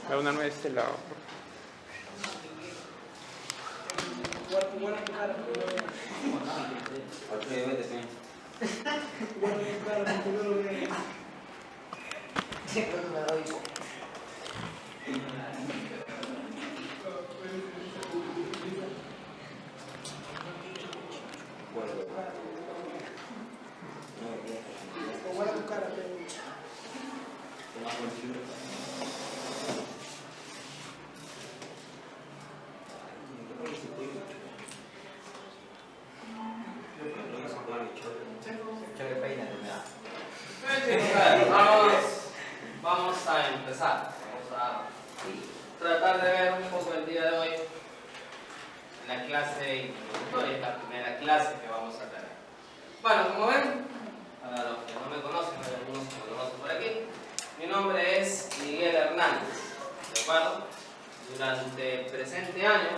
Da una de este lado. Vamos a empezar. Vamos a tratar de ver un poco el día de hoy en la clase introductoria, la primera clase que vamos a tener. Bueno, como ven, para los que no me conocen, hay algunos que me conocen por aquí, mi nombre es Miguel Hernández, ¿de acuerdo? Durante el presente año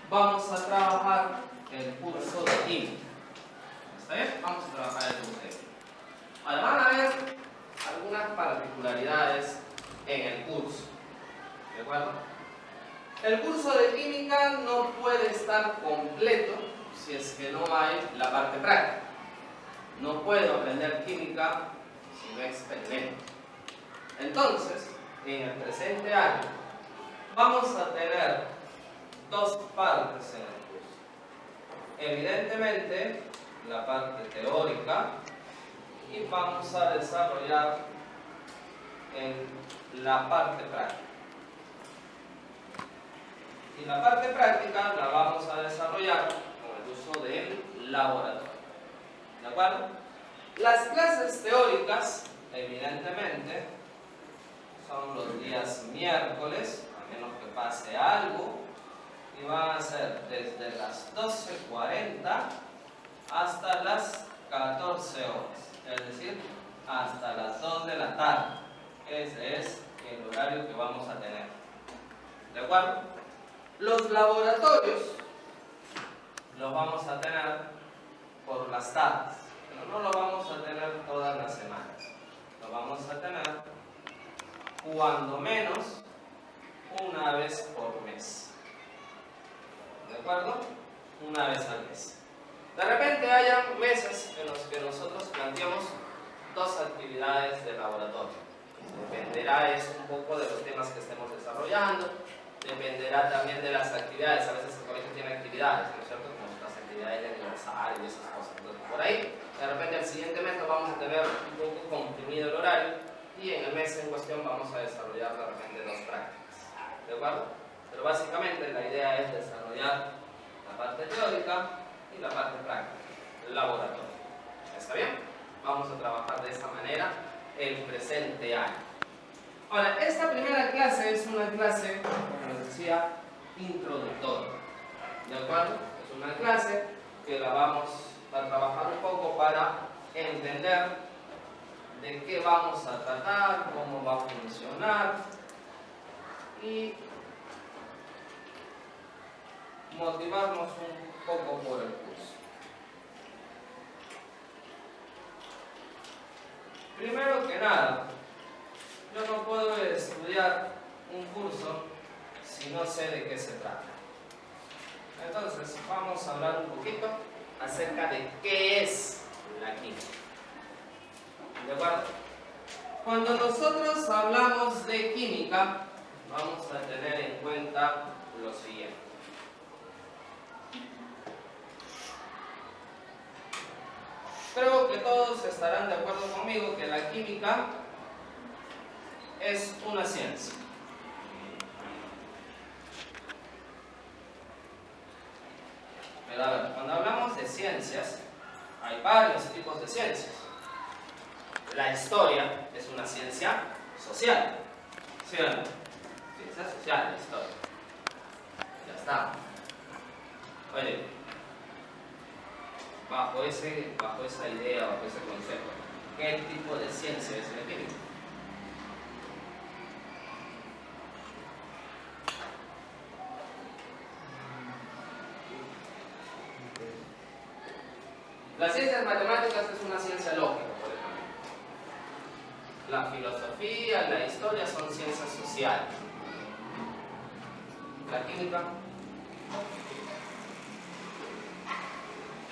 vamos a trabajar el curso de química. ¿Está bien? Vamos a trabajar el curso de química. Ahora van a ver algunas particularidades en el curso, ¿de acuerdo? El curso de química no puede estar completo si es que no hay la parte práctica. No puedo aprender química si no experimento. Entonces, en el presente año vamos a tener dos partes en el curso. Evidentemente, la parte teórica, y vamos a desarrollar en la parte práctica. Y la parte práctica la vamos a desarrollar con el uso del laboratorio. ¿De acuerdo? Las clases teóricas, evidentemente, son los días miércoles, a menos que pase algo, y van a ser desde las 12:40 hasta las 14 horas. Es decir, hasta las 2 de la tarde. Ese es el horario que vamos a tener. ¿De acuerdo? Los laboratorios los vamos a tener por las tardes, pero no lo vamos a tener todas las semanas. Lo vamos a tener cuando menos una vez por mes. ¿De acuerdo? Una vez al mes. De repente hayan meses en los que nosotros planteamos dos actividades de laboratorio. Dependerá eso un poco de los temas que estemos desarrollando, dependerá también de las actividades. A veces el colegio tiene actividades, ¿no es cierto? Como las actividades de aniversario y esas cosas. Entonces, por ahí, de repente el siguiente mes lo vamos a tener un poco comprimido el horario y en el mes en cuestión vamos a desarrollar de repente dos prácticas. ¿De acuerdo? Pero básicamente la idea es desarrollar la parte teórica y la parte práctica, el laboratorio. ¿Está bien? Vamos a trabajar de esta manera el presente año. Ahora, esta primera clase es una clase, como les decía, introductoria. ¿De acuerdo? Es una clase que la vamos a trabajar un poco para entender de qué vamos a tratar, cómo va a funcionar y motivarnos un poco por el curso. Primero que nada, yo no puedo estudiar un curso si no sé de qué se trata. Entonces, vamos a hablar un poquito acerca de qué es la química. ¿De acuerdo? Cuando nosotros hablamos de química, vamos a tener en cuenta lo siguiente. Creo que todos estarán de acuerdo conmigo que la química es una ciencia. Pero a ver, cuando hablamos de ciencias, hay varios tipos de ciencias. La historia es una ciencia social, ¿sí o no? Ciencia social, la historia. Ya está. Oye, bajo esa idea, bajo ese concepto, ¿qué tipo de ciencia es la química? Las ciencias matemáticas es una ciencia lógica, por ejemplo. La filosofía, la historia son ciencias sociales. La química,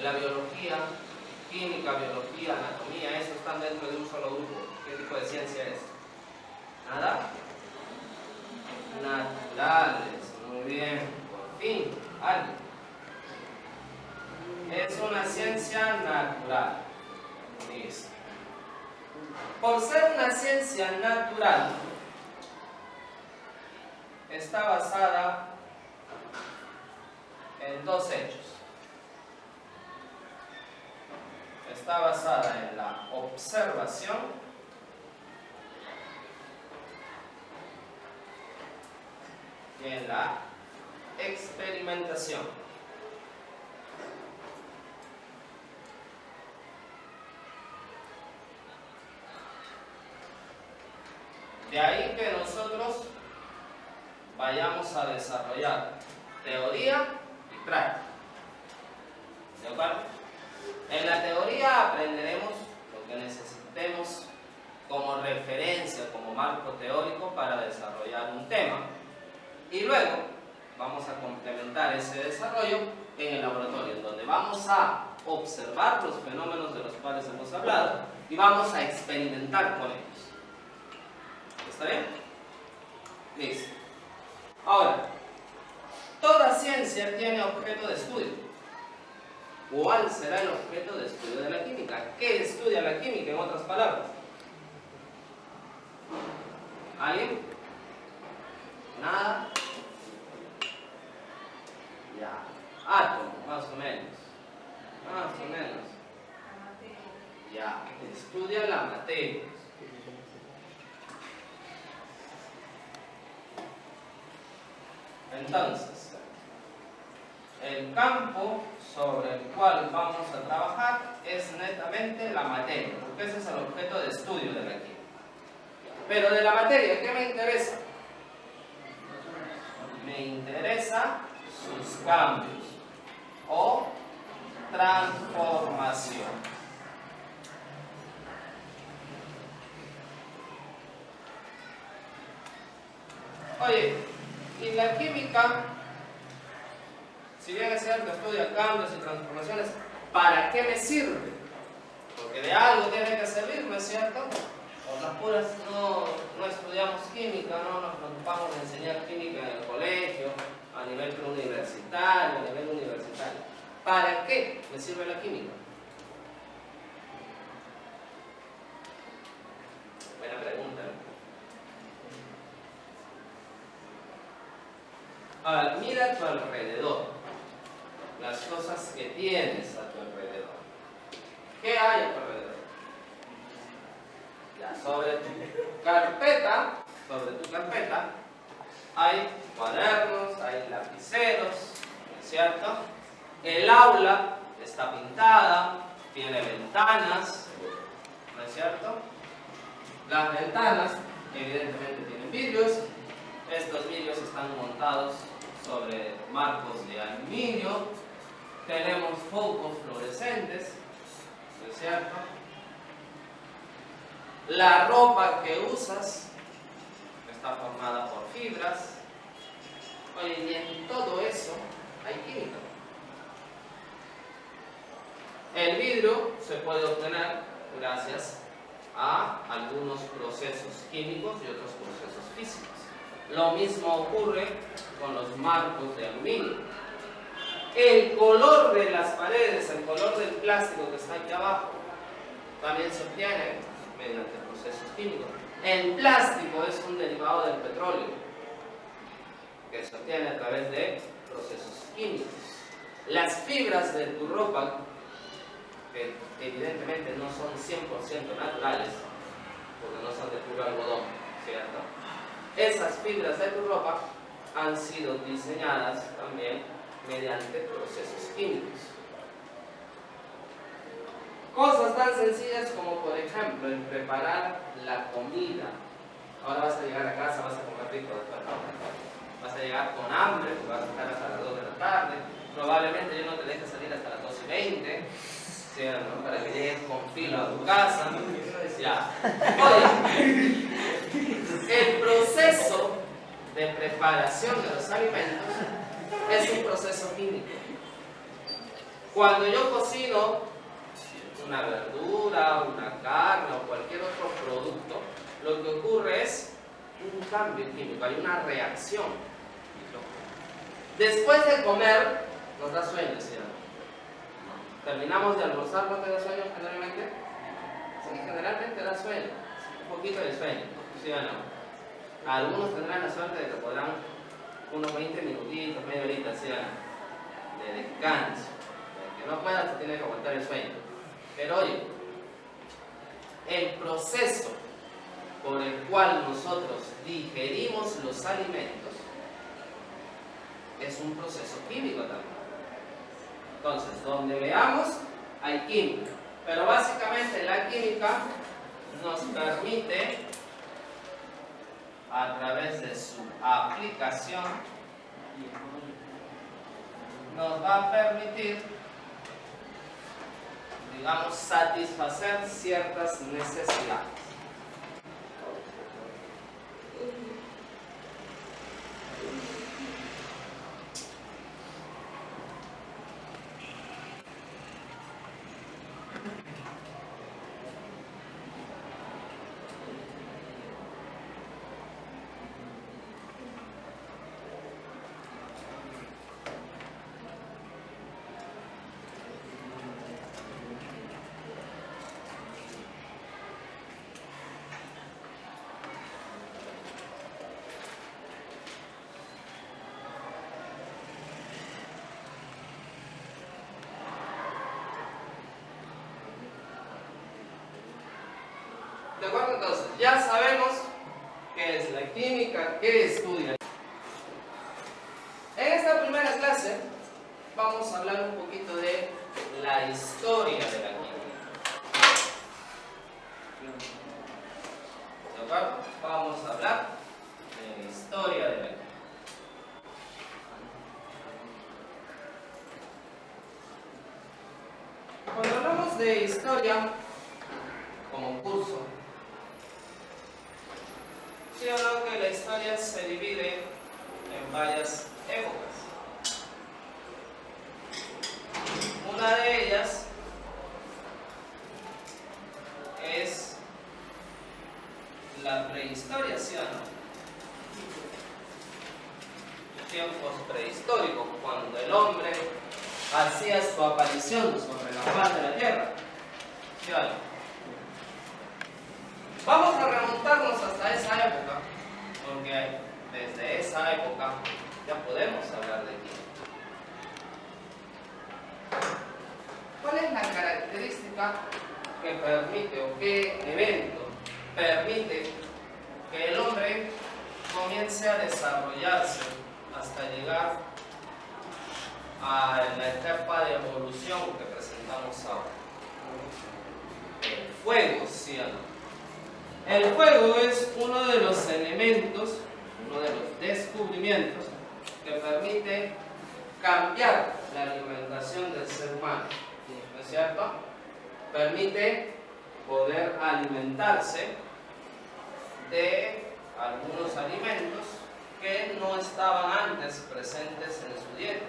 la biología, química, biología, anatomía, eso están dentro de un solo grupo. ¿Qué tipo de ciencia es? ¿Nada? Naturales, muy bien, por fin, algo. Es una ciencia natural. Listo. Por ser una ciencia natural, está basada en dos hechos. Está basada en la observación y en la experimentación. De ahí que nosotros vayamos a desarrollar teoría y práctica. ¿De acuerdo? En la teoría aprenderemos lo que necesitemos como referencia, como marco teórico para desarrollar un tema. Y luego vamos a complementar ese desarrollo en el laboratorio, en donde vamos a observar los fenómenos de los cuales hemos hablado y vamos a experimentar con ellos. ¿Está bien? Listo. Ahora, toda ciencia tiene objeto de estudio. ¿Cuál será el objeto de estudio de la química? ¿Qué estudia la química, en otras palabras? ¿Alguien? ¿Nada? Ya. Átomo, más o menos. Más o menos. Ya. Estudia la materia. Entonces, el campo sobre el cual vamos a trabajar es netamente la materia, porque ese es el objeto de estudio de la química. Pero de la materia, ¿qué me interesa? Me interesa sus cambios o transformación. Oye, y la química, si bien es cierto, estudia cambios y transformaciones, ¿para qué me sirve? Porque de algo tiene que servirme, ¿es cierto? Por las puras no estudiamos química, no nos preocupamos de enseñar química en el colegio, a nivel preuniversitario, a nivel universitario. ¿Para qué me sirve la química? Buena pregunta, ¿no? Ahora, mira a tu alrededor, las cosas que tienes a tu alrededor. ¿Qué hay a tu alrededor? Ya, sobre tu carpeta, hay cuadernos, hay lapiceros, ¿no es cierto? El aula está pintada, tiene ventanas, ¿no es cierto? Las ventanas evidentemente tienen vidrios. Estos vidrios están montados sobre marcos de aluminio. Tenemos focos fluorescentes, ¿no es cierto? La ropa que usas está formada por fibras. Oye, y en todo eso hay química. El vidrio se puede obtener gracias a algunos procesos químicos y otros procesos físicos. Lo mismo ocurre con los marcos de aluminio. El color de las paredes, el color del plástico que está aquí abajo, también se obtiene mediante procesos químicos. El plástico es un derivado del petróleo, que se obtiene a través de procesos químicos. Las fibras de tu ropa, que evidentemente no son 100% naturales, porque no son de puro algodón, ¿cierto? Esas fibras de tu ropa han sido diseñadas también mediante procesos químicos. Cosas tan sencillas como, por ejemplo, el preparar la comida. Ahora vas a llegar a casa, vas a comer rico después, ¿no? Vas a llegar con hambre, porque vas a estar hasta las 2 de la tarde. Probablemente yo no te deje salir hasta las 2:20, ¿cierto? Para que llegues con filo a tu casa. Ya. Ya. Oye, el proceso de preparación de los alimentos es un proceso químico. Cuando yo cocino una verdura, una carne o cualquier otro producto, lo que ocurre es un cambio químico, hay una reacción. Después de comer, nos da sueño, ¿sí o no? Terminamos de almorzar, ¿no te da sueño generalmente? Sí, generalmente da sueño, un poquito de sueño, ¿sí o no? Algunos tendrán la suerte de que podrán unos 20 minutitos, media horita, ¿sí o no? De descanso. El que no pueda, se tiene que aguantar el sueño. Pero oye, el proceso por el cual nosotros digerimos los alimentos es un proceso químico también. Entonces, donde veamos, hay química. Pero básicamente la química nos permite, a través de su aplicación, nos va a permitir, digamos, satisfacer ciertas necesidades. ¿De acuerdo? Entonces, ya sabemos qué es la química, qué estudia. En esta primera clase vamos a hablar un poquito de la historia de la química. ¿De acuerdo? Vamos a hablar de la historia de la química. Cuando hablamos de historia como curso, sí o no que la historia se divide en varias épocas. Una de ellas es la prehistoria, ¿sí o no? Tiempos prehistóricos, cuando el hombre hacía su aparición sobre la faz de la tierra, ¿sí o no? Vamos a remontarnos hasta esa época, porque desde esa época ya podemos hablar de química. ¿Cuál es la característica que permite o qué evento permite que el hombre comience a desarrollarse hasta llegar a la etapa de evolución que presentamos ahora? El fuego, ¿sí o no? El fuego es uno de los elementos, uno de los descubrimientos que permite cambiar la alimentación del ser humano, ¿no es cierto? Permite poder alimentarse de algunos alimentos que no estaban antes presentes en su dieta,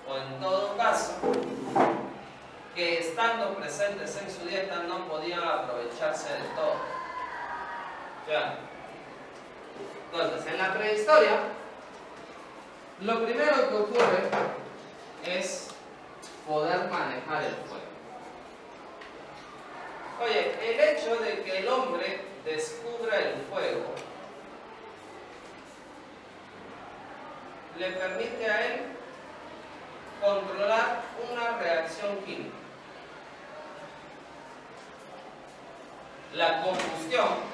o en todo caso, que estando presentes en su dieta no podían aprovecharse de todo. Ya. Entonces, en la prehistoria, lo primero que ocurre es poder manejar el fuego. Oye, el hecho de que el hombre descubra el fuego le permite a él controlar una reacción química. La combustión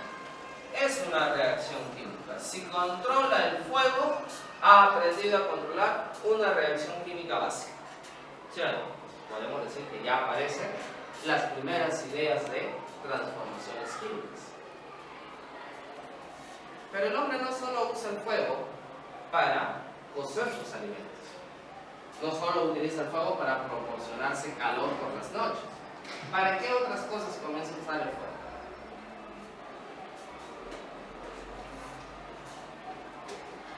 es una reacción química. Si controla el fuego, ha aprendido a controlar una reacción química básica. ¿Sí o no? Podemos decir que ya aparecen las primeras ideas de transformaciones químicas. Pero el hombre no solo usa el fuego para cocer sus alimentos. No solo utiliza el fuego para proporcionarse calor por las noches. ¿Para qué otras cosas comienza a usar el fuego?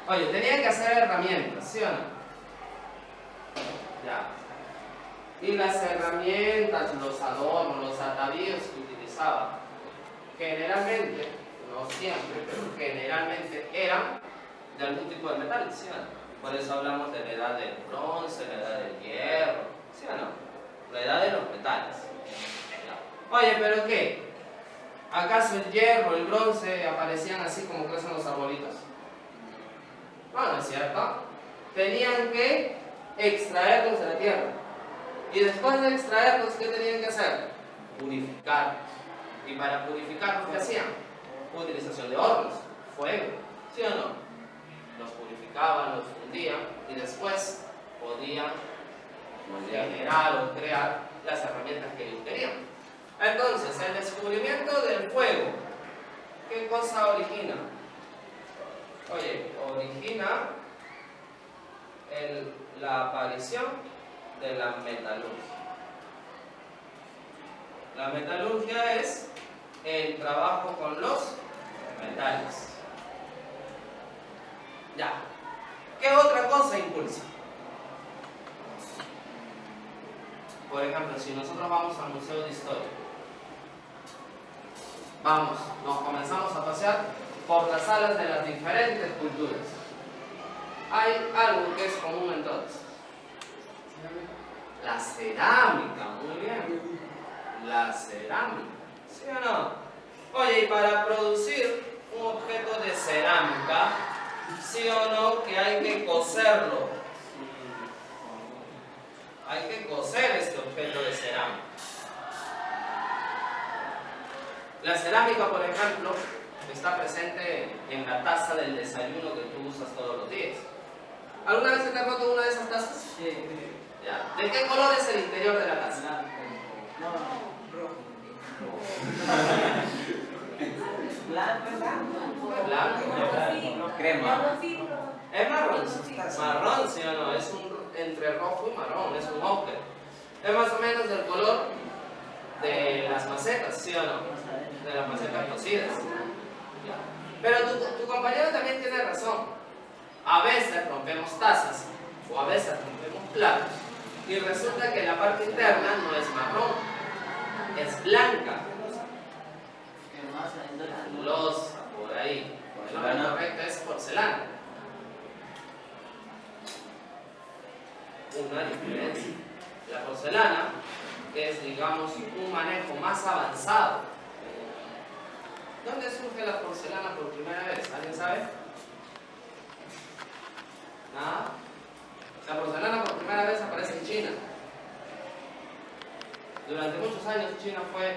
Oye, tenían que hacer herramientas, ¿sí o no? Ya. Y las herramientas, los adornos, los atavíos que utilizaban, generalmente, no siempre, pero generalmente eran de algún tipo de metal, ¿sí o no? Por eso hablamos de la edad del bronce, la edad del hierro, ¿sí o no? La edad de los metales. Oye, ¿pero qué? ¿Acaso el hierro, el bronce aparecían así como crecen los arbolitos? No, no es cierto. Tenían que extraerlos de la tierra. Y después de extraerlos, ¿qué tenían que hacer? Purificarlos. Y para purificarlos, ¿qué hacían? Utilización de hornos, fuego, ¿sí o no? Los purificaban, los fundían y después podían generar o crear las herramientas que ellos querían. Entonces, el descubrimiento del fuego, ¿qué cosa origina? Oye, origina la aparición de la metalurgia. La metalurgia es el trabajo con los metales. Ya. ¿Qué otra cosa impulsa? Por ejemplo, si nosotros vamos al Museo de Historia, nos comenzamos a pasear por las salas de las diferentes culturas. Hay algo que es común en todas. La cerámica, muy bien. La cerámica, ¿sí o no? Oye, y para producir un objeto de cerámica, ¿sí o no que hay que cocerlo? Hay que cocer este objeto de cerámica. La cerámica, por ejemplo, está presente en la taza del desayuno que tú usas todos los días. ¿Alguna vez se te ha roto una de esas tazas? Sí. Ya. ¿De qué color es el interior de la taza? Blanco. Crema. Es marrón. Marrón, ¿sí o no? Es entre rojo y marrón, es un ocre. Es más o menos del color de las macetas, ¿sí o no? De las macetas cocidas. Pero tu compañero también tiene razón. A veces rompemos tazas o a veces rompemos platos y resulta que la parte interna no es marrón, es blanca. Losa, por ahí. El nombre correcto es porcelana. Una diferencia. La porcelana es, digamos, un manejo más avanzado. ¿Dónde surge la porcelana por primera vez? ¿Alguien sabe? ¿Nada? La porcelana por primera vez aparece en China. Durante muchos años China fue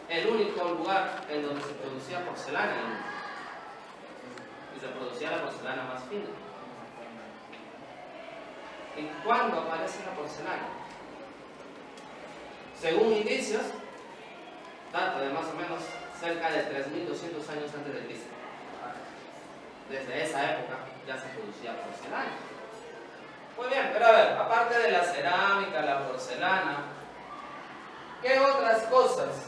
el único lugar en donde se producía porcelana y se producía la porcelana más fina. ¿Y cuándo aparece la porcelana? Según indicios, data de más o menos cerca de 3.200 años antes de Cristo. Desde esa época ya se producía porcelana. Muy bien, pero a ver, aparte de la cerámica, la porcelana, ¿qué otras cosas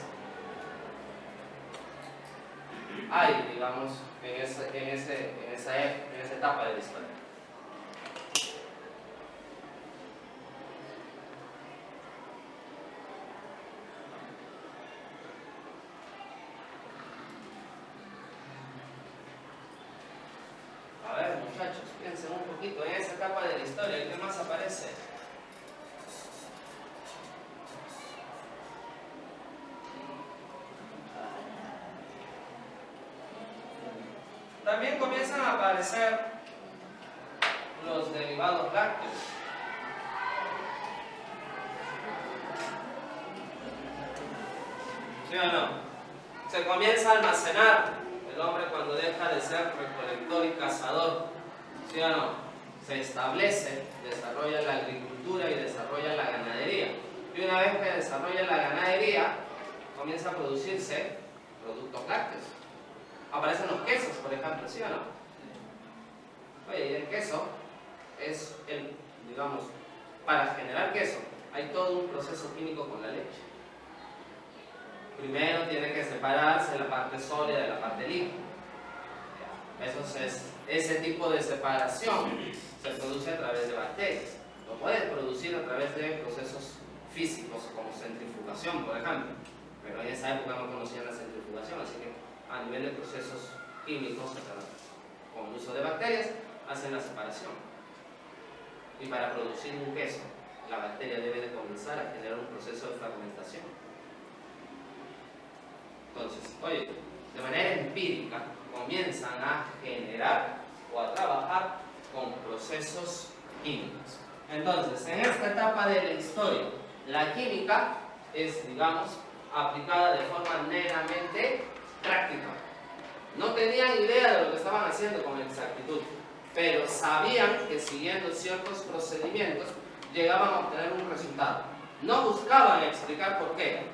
hay, digamos, en esa etapa de la historia? A ver, muchachos, piensen un poquito en esa etapa de la historia, ¿qué más aparece? También comienzan a aparecer los derivados lácteos. ¿Sí o no? Se comienza a almacenar el hombre cuando deja de ser recolector y cazador. ¿Sí o no? Se establece, desarrolla la agricultura y desarrolla la ganadería. Y una vez que desarrolla la ganadería, comienza a producirse productos lácteos. Aparecen los quesos, por ejemplo, ¿sí o no? Oye, y el queso es digamos, para generar queso hay todo un proceso químico con la leche. Primero tiene que separarse la parte sólida de la parte líquida. Ese tipo de separación se produce a través de bacterias. Lo puede producir a través de procesos físicos como centrifugación, por ejemplo. Pero en esa época no conocían la centrifugación, así que a nivel de procesos químicos, con el uso de bacterias, hacen la separación. Y para producir un queso, la bacteria debe de comenzar a generar un proceso de fermentación. Entonces, oye, de manera empírica comienzan a generar o a trabajar con procesos químicos. Entonces, en esta etapa de la historia, la química es, digamos, aplicada de forma meramente práctica. No tenían idea de lo que estaban haciendo con exactitud, pero sabían que siguiendo ciertos procedimientos llegaban a obtener un resultado. No buscaban explicar por qué,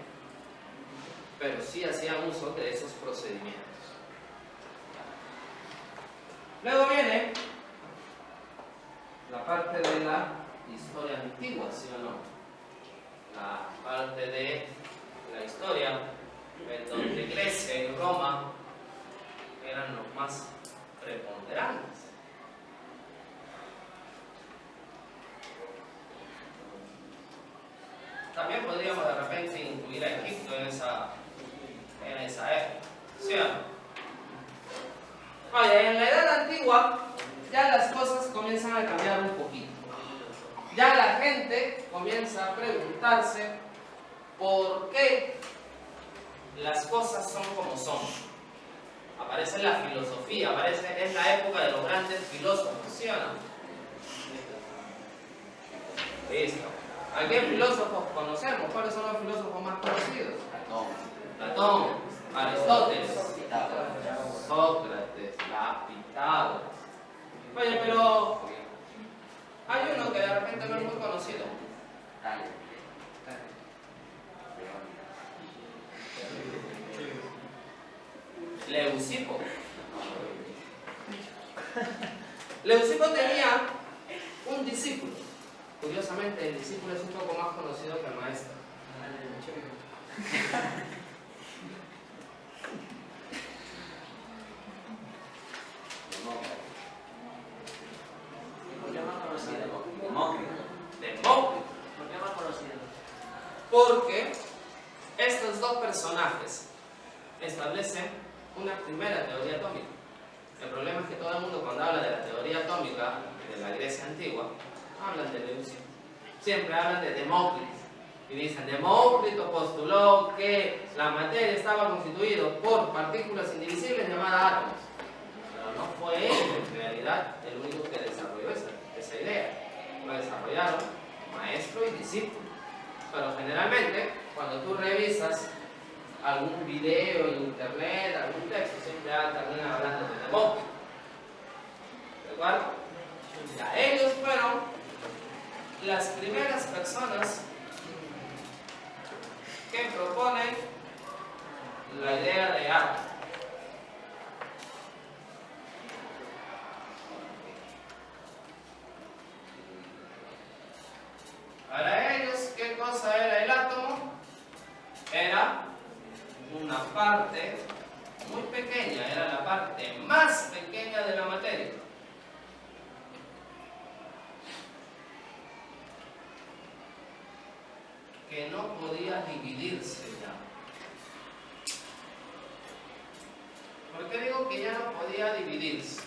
pero sí hacían uso de esos procedimientos. Luego viene la parte de la historia antigua, ¿sí o no? La parte de la historia en donde Grecia y Roma eran los más preponderantes. También podríamos de repente incluir a Egipto en esa época, ¿sí o no? Oye, en la edad antigua ya las cosas comienzan a cambiar un poquito. Ya la gente comienza a preguntarse por qué las cosas son como son. Aparece la filosofía, es la época de los grandes filósofos, ¿sí o no? Listo. ¿A qué filósofos conocemos? ¿Cuáles son los filósofos más conocidos? Platón, Aristóteles, Sócrates, Pitágoras. Oye, pero hay uno que de repente no es muy conocido. Leucipo. Leucipo tenía un discípulo. Curiosamente, el discípulo es un poco más conocido que el maestro. ¿Por qué más conocido? Demócrito. ¿Por qué más conocido? Porque estos dos personajes establecen una primera teoría atómica. El problema es que todo el mundo, cuando habla de la teoría atómica de la Grecia antigua, hablan de Leucipo. Siempre hablan de Demócrito. Y dicen, Demócrito postuló que la materia estaba constituida por partículas indivisibles llamadas átomos. Pero no fue él, en realidad, el único que desarrolló esa idea. Lo desarrollaron maestro y discípulo. Pero generalmente, cuando tú revisas algún video en internet, algún texto, siempre terminan hablando de Demócrito. ¿De acuerdo? Ya, ellos fueron las primeras personas que proponen la idea de átomo. Para ellos, ¿qué cosa era el átomo? Era una parte muy pequeña, era la parte más pequeña de la materia. Que no podía dividirse ya. ¿Por qué digo que ya no podía dividirse?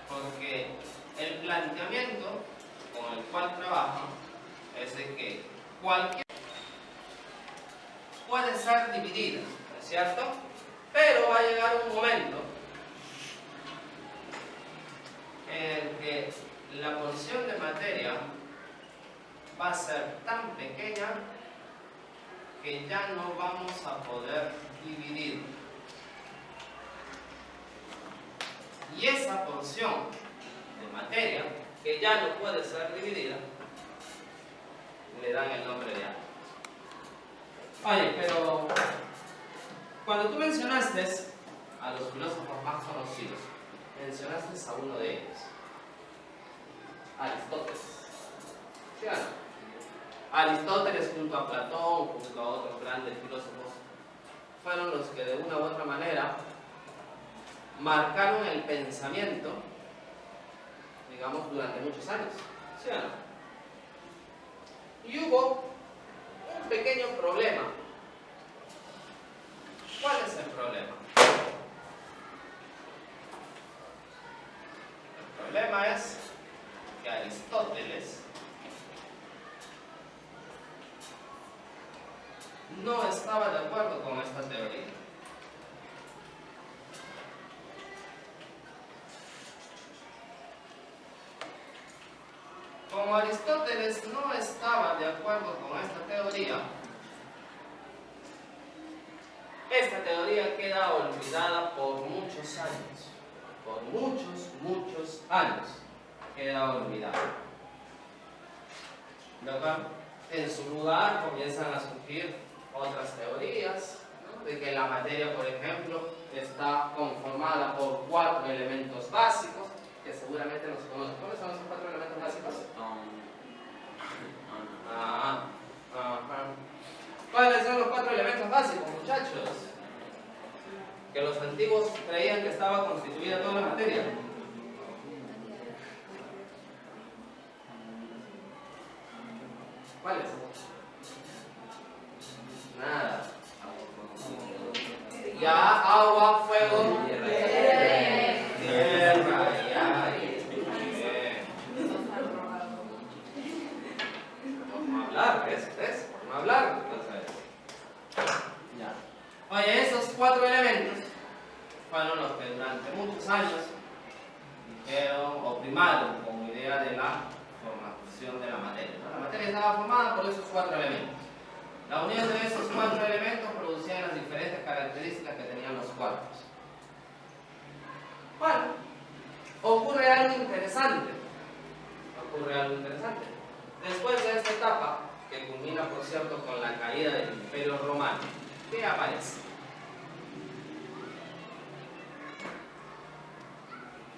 Porque el planteamiento con el cual trabaja es de que cualquier puede ser dividida, ¿no es cierto? Pero va a llegar un momento en el que la porción de materia va a ser tan pequeña que ya no vamos a poder dividir. Y esa porción de materia que ya no puede ser dividida, le dan el nombre de átomo. Oye, pero cuando tú mencionaste a los filósofos más conocidos, mencionaste a uno de ellos, Aristóteles. ¿Sí o no? Aristóteles junto a Platón, junto a otros grandes filósofos, fueron los que de una u otra manera marcaron el pensamiento, digamos, durante muchos años, ¿sí o no? Y hubo un pequeño problema. ¿Cuál es el problema? El problema es que Aristóteles no estaba de acuerdo con esta teoría. Como Aristóteles no estaba de acuerdo con esta teoría queda olvidada por muchos años. Por muchos años queda olvidada. ¿De acuerdo? En su lugar comienzan a surgir otras teorías, ¿no? De que la materia, por ejemplo, está conformada por 4 elementos básicos, que seguramente no se conocen. ¿Cuáles son esos 4 elementos básicos? ¿Cuáles son los 4 elementos básicos, muchachos? Que los antiguos creían que estaba constituida toda la materia. ¿Cuáles? Nada. Ya, agua, fuego, tierra, ya. Bien. Vamos a hablar, ¿ves? Vamos a hablar. Entonces, ya. Oye, esos 4 elementos fueron los que durante muchos años dijeron o primaron como idea de la formación de la materia. La materia estaba formada por esos 4 elementos. La unión de esos 4 elementos producía las diferentes características que tenían los cuerpos. Bueno, ocurre algo interesante. Después de esta etapa, que culmina, por cierto, con la caída del Imperio Romano, ¿qué aparece?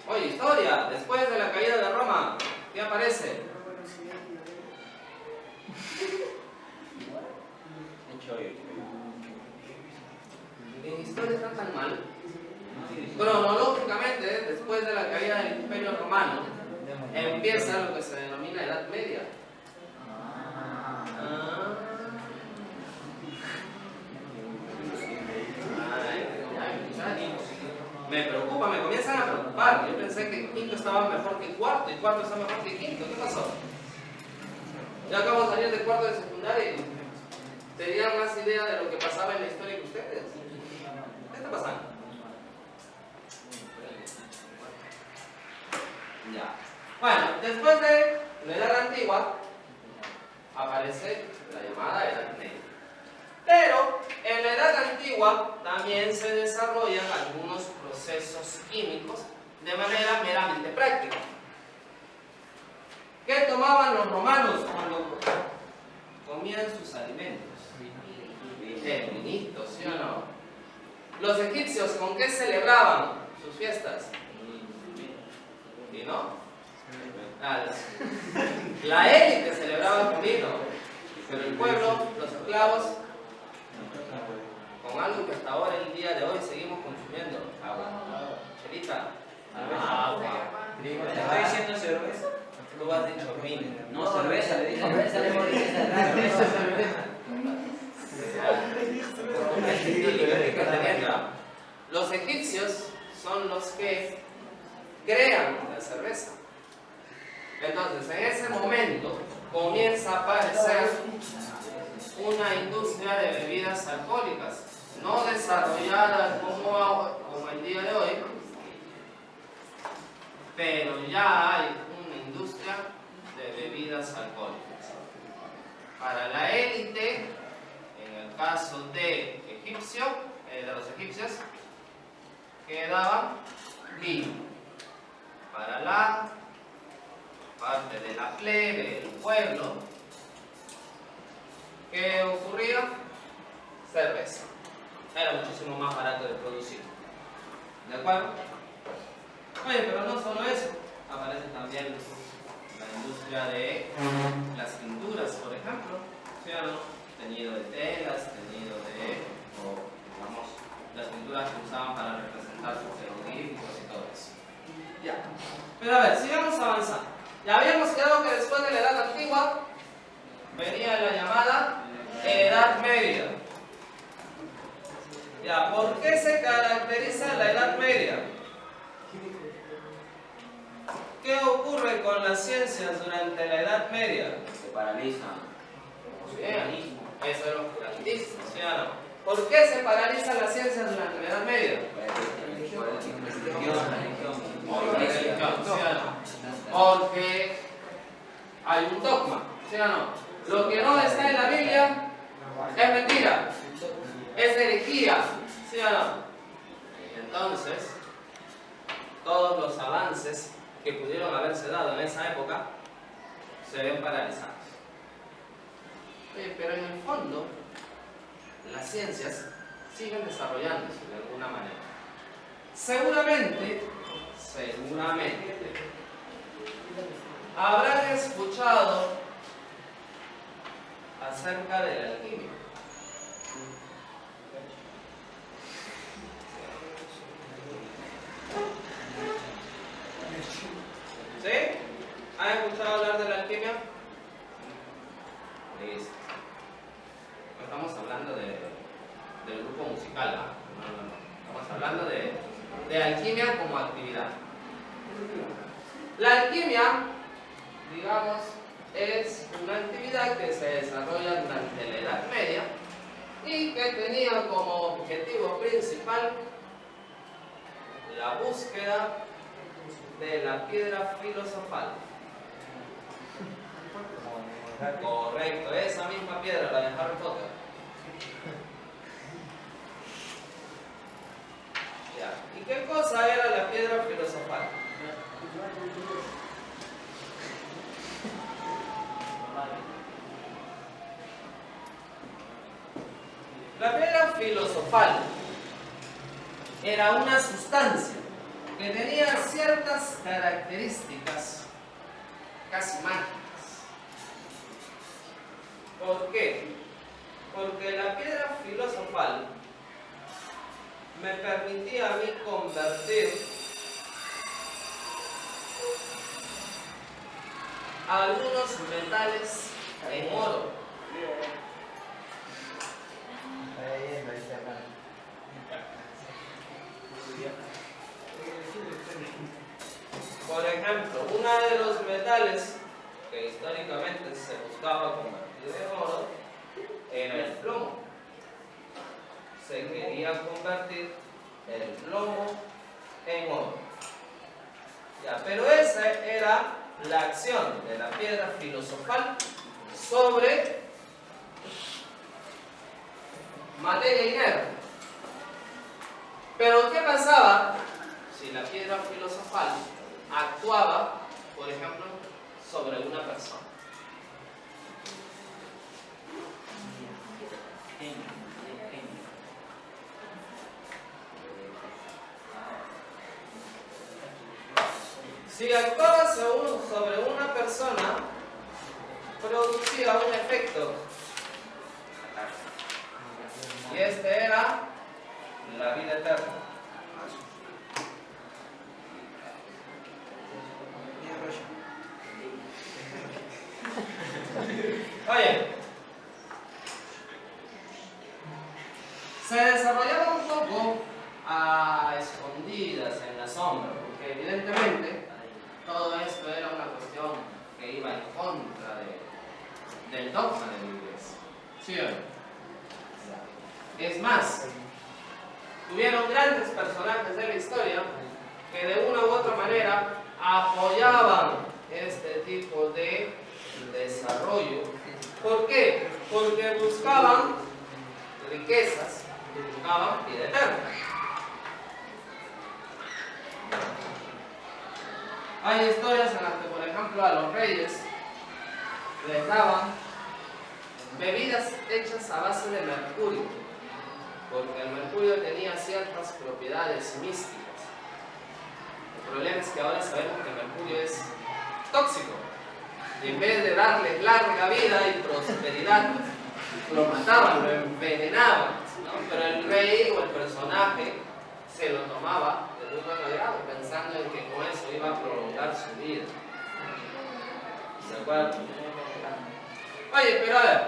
Oye, historia, después de la caída de Roma, ¿qué aparece? ¿En historia está tan mal? Cronológicamente, después de la caída del Imperio Romano, empieza lo que se denomina Edad Media. Me preocupa, me comienzan a preocupar. Yo pensé que quinto estaba mejor que cuarto y cuarto está mejor que quinto. ¿Qué pasó? Ya acabo de salir de cuarto de secundaria y tenían más idea de lo que pasaba en la historia que ustedes. ¿Qué está pasando? Ya. Bueno, después de la Edad Antigua aparece la llamada Edad Media. Pero en la Edad Antigua también se desarrollan algunos procesos químicos de manera meramente práctica. ¿Qué tomaban los romanos cuando comían sus alimentos? Vinito, ¿sí o no? Los egipcios, ¿con qué celebraban sus fiestas? ¿Vino? La élite celebraba con vino, pero el pueblo, los esclavos, con algo que hasta ahora, el día de hoy, seguimos consumiendo: agua. Chelita, agua. ¿Te estoy diciendo cerveza? Tú has dicho vino. No, cerveza, le dije. Los egipcios son los que crean la cerveza. Entonces, en ese momento comienza a aparecer una industria de bebidas alcohólicas, no desarrollada como el día de hoy, pero ya hay una industria de bebidas alcohólicas. Para la élite, en el caso de los egipcios, quedaba vino. Para la parte de la plebe, el pueblo, ¿qué ocurría? Cerveza. Era muchísimo más barato de producir. ¿De acuerdo? Oye, pero no solo eso. Aparece también la industria de las pinturas, por ejemplo. ¿Sí o no? Teñido de telas, teñido de, digamos, las pinturas que usaban para representar sus jeroglíficos Ya. Pero a ver, sigamos avanzando. Ya habíamos quedado que después de la Edad Antigua venía la llamada Edad Media. Ya, ¿por qué se caracteriza la Edad Media? ¿Qué ocurre con las ciencias durante la Edad Media? Se paralizan. Bien, eso es lo que garantiza, ¿sí o no? ¿Por qué se paralizan las ciencias durante la Edad Media? Porque hay un dogma, ¿sí o no? Lo que no está en la Biblia es mentira, es herejía, ¿sí o no? Entonces, todos los avances que pudieron haberse dado en esa época se ven paralizados. Pero en el fondo, las ciencias siguen desarrollándose de alguna manera. Seguramente, habrán escuchado acerca de la alquimia. ¿Sí? ¿Han escuchado hablar de la alquimia? Listo. No estamos hablando del grupo musical, ¿ah? No. Estamos hablando de alquimia como actividad. La alquimia, digamos, es una actividad que se desarrolla durante la Edad Media y que tenía como objetivo principal la búsqueda de la piedra filosofal. Correcto, esa misma piedra, la de Harry Potter. Ya. ¿Y qué cosa era la piedra filosofal? La piedra filosofal era una sustancia que tenía ciertas características casi mágicas. ¿Por qué? Porque la piedra filosofal me permitía a mí convertir algunos metales en oro. Por ejemplo, uno de los metales que históricamente se buscaba convertir en oro era el plomo. Se quería convertir el plomo en oro. Ya, pero esa era la acción de la piedra filosofal sobre materia inerte. Pero ¿qué pasaba si la piedra filosofal actuaba, por ejemplo, sobre una persona? Si actuaba sobre una persona, producía un efecto. Y este era la vida eterna. Oye, se desarrollaba un poco a escondidas en la sombra, porque evidentemente todo esto era una cuestión que iba en contra del dogma de la iglesia. ¿Sí o no? Es más, tuvieron grandes personajes de la historia que de una u otra manera apoyaban este tipo de desarrollo. ¿Por qué? Porque buscaban riquezas, buscaban vida eterna. Hay historias en las que, por ejemplo, a los reyes les daban bebidas hechas a base de mercurio, porque el mercurio tenía ciertas propiedades místicas. El problema es que ahora sabemos que el mercurio es tóxico. Y en vez de darle larga vida y prosperidad, lo mataban, lo envenenaban, ¿no? Pero el rey o el personaje se lo tomaba de muy buen agrado, pensando en que con eso iba a prolongar su vida. ¿De acuerdo? Oye, pero a ver,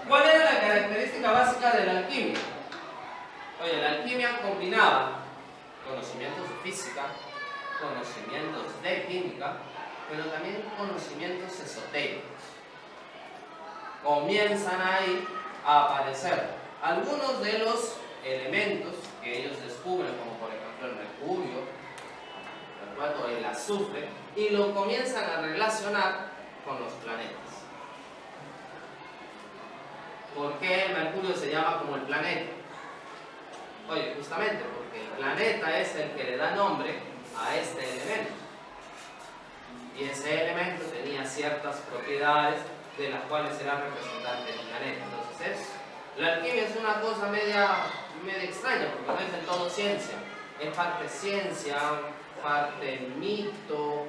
¿cuál era la característica básica de la alquimia? Oye, la alquimia combinaba conocimientos de física, conocimientos de química, pero también conocimientos esotéricos. Comienzan ahí a aparecer algunos de los elementos que ellos descubren, como por ejemplo el mercurio, ¿de acuerdo?, el azufre, y lo comienzan a relacionar con los planetas. ¿Por qué el mercurio se llama como el planeta? Oye, justamente porque el planeta es el que le da nombre a este elemento. Y ese elemento tenía ciertas propiedades de las cuales era representante del planeta. Entonces, la alquimia es una cosa media extraña, porque no es del todo ciencia. Es parte ciencia, parte mito.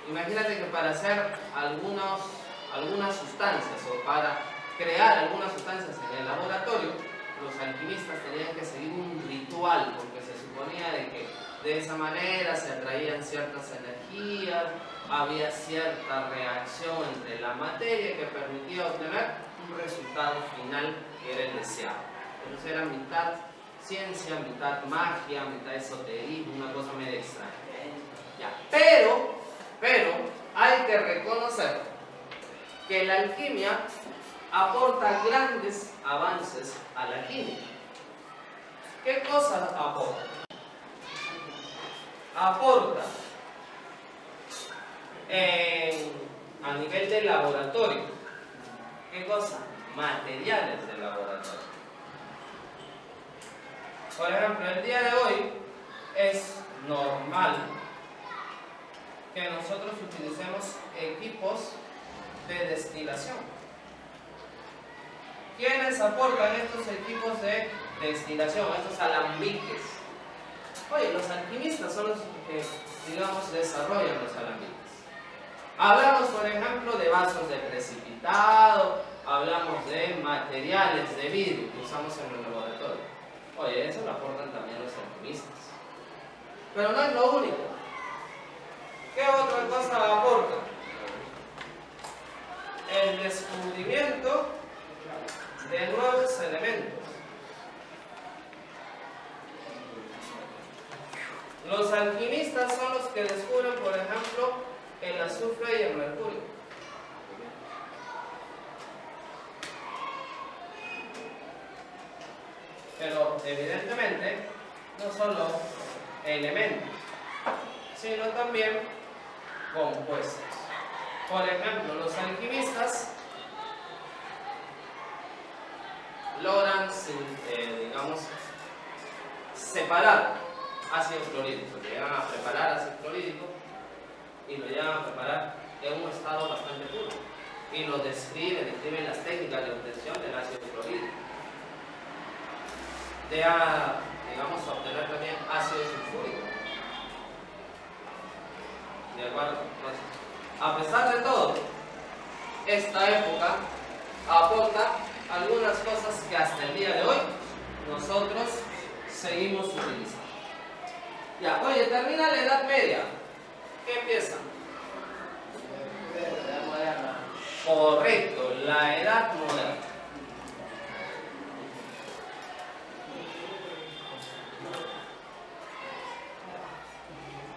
Imagínate que para hacer algunas sustancias o para crear algunas sustancias en el laboratorio, los alquimistas tenían que seguir un ritual, porque se suponía de que de esa manera se atraían ciertas energías, había cierta reacción entre la materia que permitía obtener un resultado final que era el deseado. Entonces era mitad ciencia, mitad magia, mitad esoterismo, una cosa medio extraña. Ya. Pero hay que reconocer que la alquimia aporta grandes avances a la química. ¿Qué cosas aporta? Aporta a nivel de laboratorio. ¿Qué cosa? Materiales de laboratorio. Por ejemplo, el día de hoy es normal que nosotros utilicemos equipos de destilación. ¿Quiénes aportan estos equipos de destilación, estos alambiques? Oye, los alquimistas son los que, digamos, desarrollan los alambiques. Hablamos, por ejemplo, de vasos de precipitado, hablamos de materiales de vidrio que usamos en el laboratorio. Oye, eso lo aportan también los alquimistas. Pero no es lo único. ¿Qué otra cosa aporta? El descubrimiento de nuevos elementos. Los alquimistas son los que descubren, por ejemplo, el azufre y el mercurio. Pero evidentemente no solo elementos, sino también compuestos. Por ejemplo, los alquimistas logran, digamos, separar ácido clorhídrico. Llegan a preparar ácido clorhídrico y lo llegan a preparar en un estado bastante puro. Y lo describen las técnicas de obtención del ácido clorhídrico. Digamos, obtener también ácido sulfúrico. ¿De acuerdo? Entonces, a pesar de todo, esta época aporta algunas cosas que hasta el día de hoy nosotros seguimos utilizando. Ya, oye, termina la Edad Media. ¿Qué empieza? La Edad Moderna. Correcto, la Edad Moderna.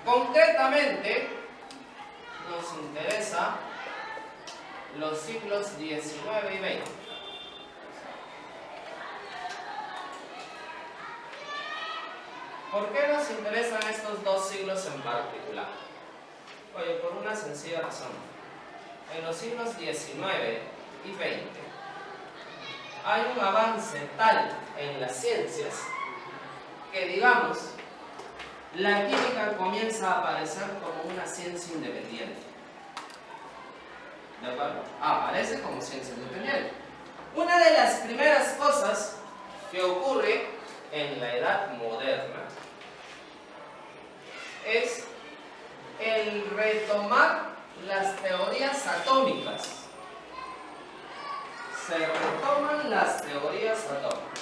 Concretamente, nos interesa los siglos XIX y XX. ¿Por qué nos interesan estos dos siglos en particular? Oye, por una sencilla razón. En los siglos XIX y XX hay un avance tal en las ciencias que, digamos, la química comienza a aparecer como una ciencia independiente. ¿De acuerdo? Aparece como ciencia independiente. Una de las primeras cosas que ocurre en la Edad Moderna es el retomar las teorías atómicas. Se retoman las teorías atómicas.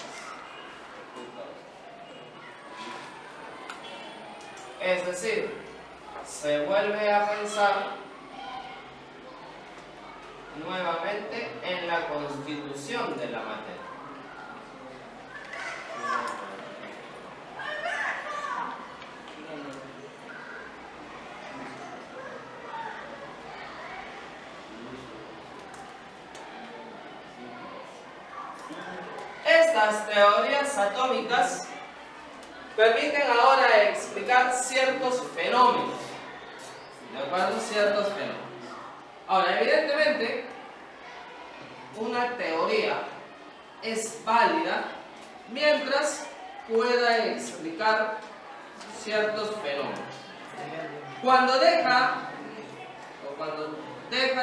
Es decir, se vuelve a pensar nuevamente en la constitución de la materia. Estas teorías atómicas permiten ahora explicar ciertos fenómenos. ¿De acuerdo? Ciertos fenómenos. Ahora, evidentemente, una teoría es válida mientras pueda explicar ciertos fenómenos. Cuando deja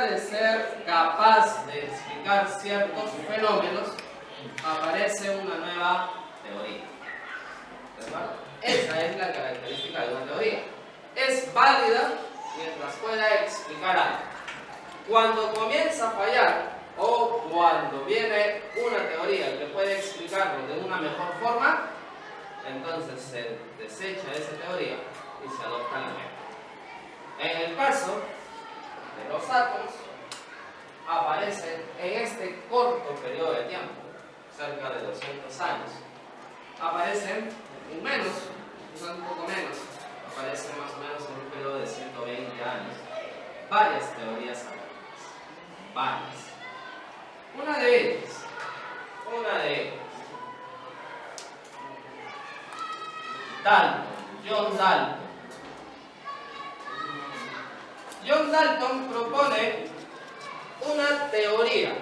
de ser capaz de explicar ciertos fenómenos, aparece una nueva teoría. ¿De acuerdo? Esa es la característica de una teoría. Es válida mientras pueda explicar algo. Cuando comienza a fallar o cuando viene una teoría que puede explicarlo de una mejor forma, entonces se desecha esa teoría y se adopta la nueva. En el caso de los átomos, aparecen en este corto periodo de tiempo, cerca de 200 años, aparecen en menos, quizás un poco menos, aparecen más o menos en un periodo de 120 años, varias teorías atómicas, varias. Una de ellas, John Dalton. John Dalton propone una teoría.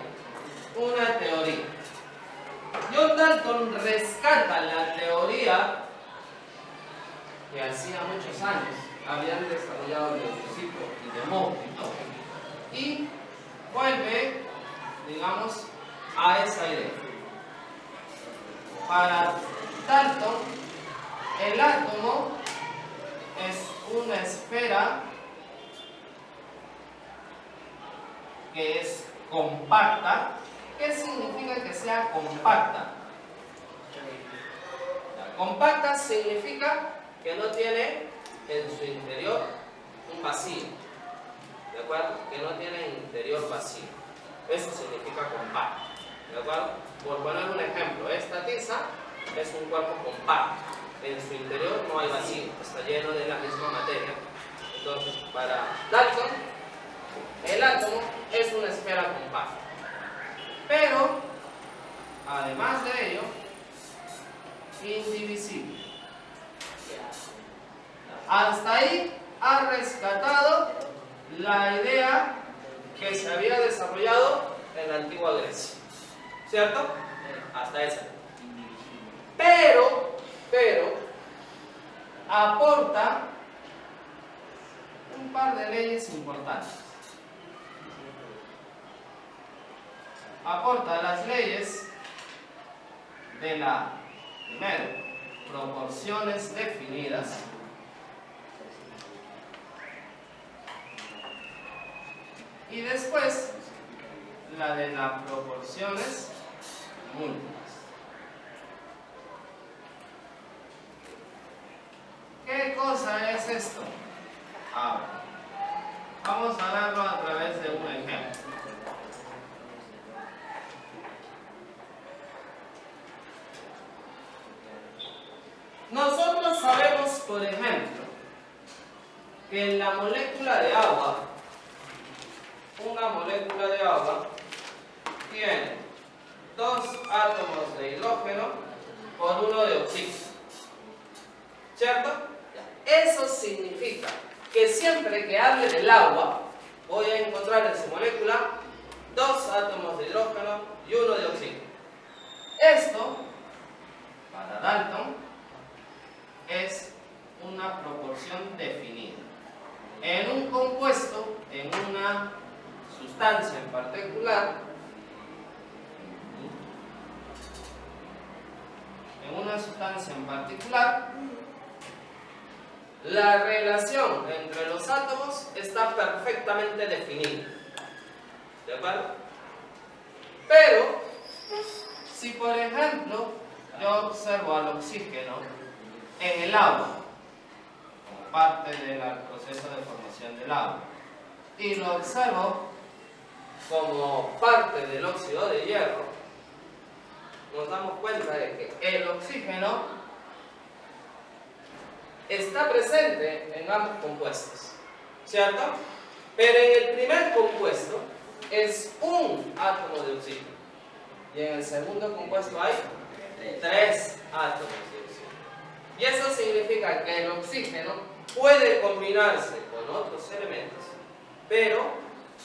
John Dalton rescata la teoría que hacía muchos años habían desarrollado Leucipo y Demócrito y vuelve, digamos, a esa idea. Para Dalton, el átomo es una esfera que es compacta. ¿Qué significa que sea compacta? Compacta significa que no tiene en su interior un vacío. ¿De acuerdo? Que no tiene interior vacío. Eso significa compacta. ¿De acuerdo? Por poner un ejemplo, esta tiza es un cuerpo compacto. En su interior no hay vacío, está lleno de la misma materia. Entonces, para Dalton, el átomo es una esfera compacta. Pero, además de ello, indivisible. Hasta ahí ha rescatado la idea que se había desarrollado en la antigua Grecia. ¿Cierto? Hasta esa. Pero, aporta un par de leyes importantes. Aporta las leyes de la, primero, proporciones definidas, y después la de las proporciones múltiples. ¿Qué cosa es esto? Ahora, vamos a verlo a través de un ejemplo. Nosotros sabemos, por ejemplo, que en la molécula de agua, una molécula de agua tiene 2 átomos de hidrógeno por 1 de oxígeno. ¿Cierto? Eso significa que siempre que hable del agua, voy a encontrar en su molécula 2 átomos de hidrógeno y 1 de oxígeno. Esto, para Dalton, es una proporción definida. En un compuesto, en una sustancia en particular, la relación entre los átomos está perfectamente definida. ¿De acuerdo? Pero, si por ejemplo yo observo al oxígeno en el agua, como parte del proceso de formación del agua. Y lo observo como parte del óxido de hierro. Nos damos cuenta de que el oxígeno está presente en ambos compuestos, ¿cierto? Pero en el primer compuesto es un átomo de oxígeno y en el segundo compuesto hay 3 átomos de oxígeno. Y eso significa que el oxígeno puede combinarse con otros elementos, pero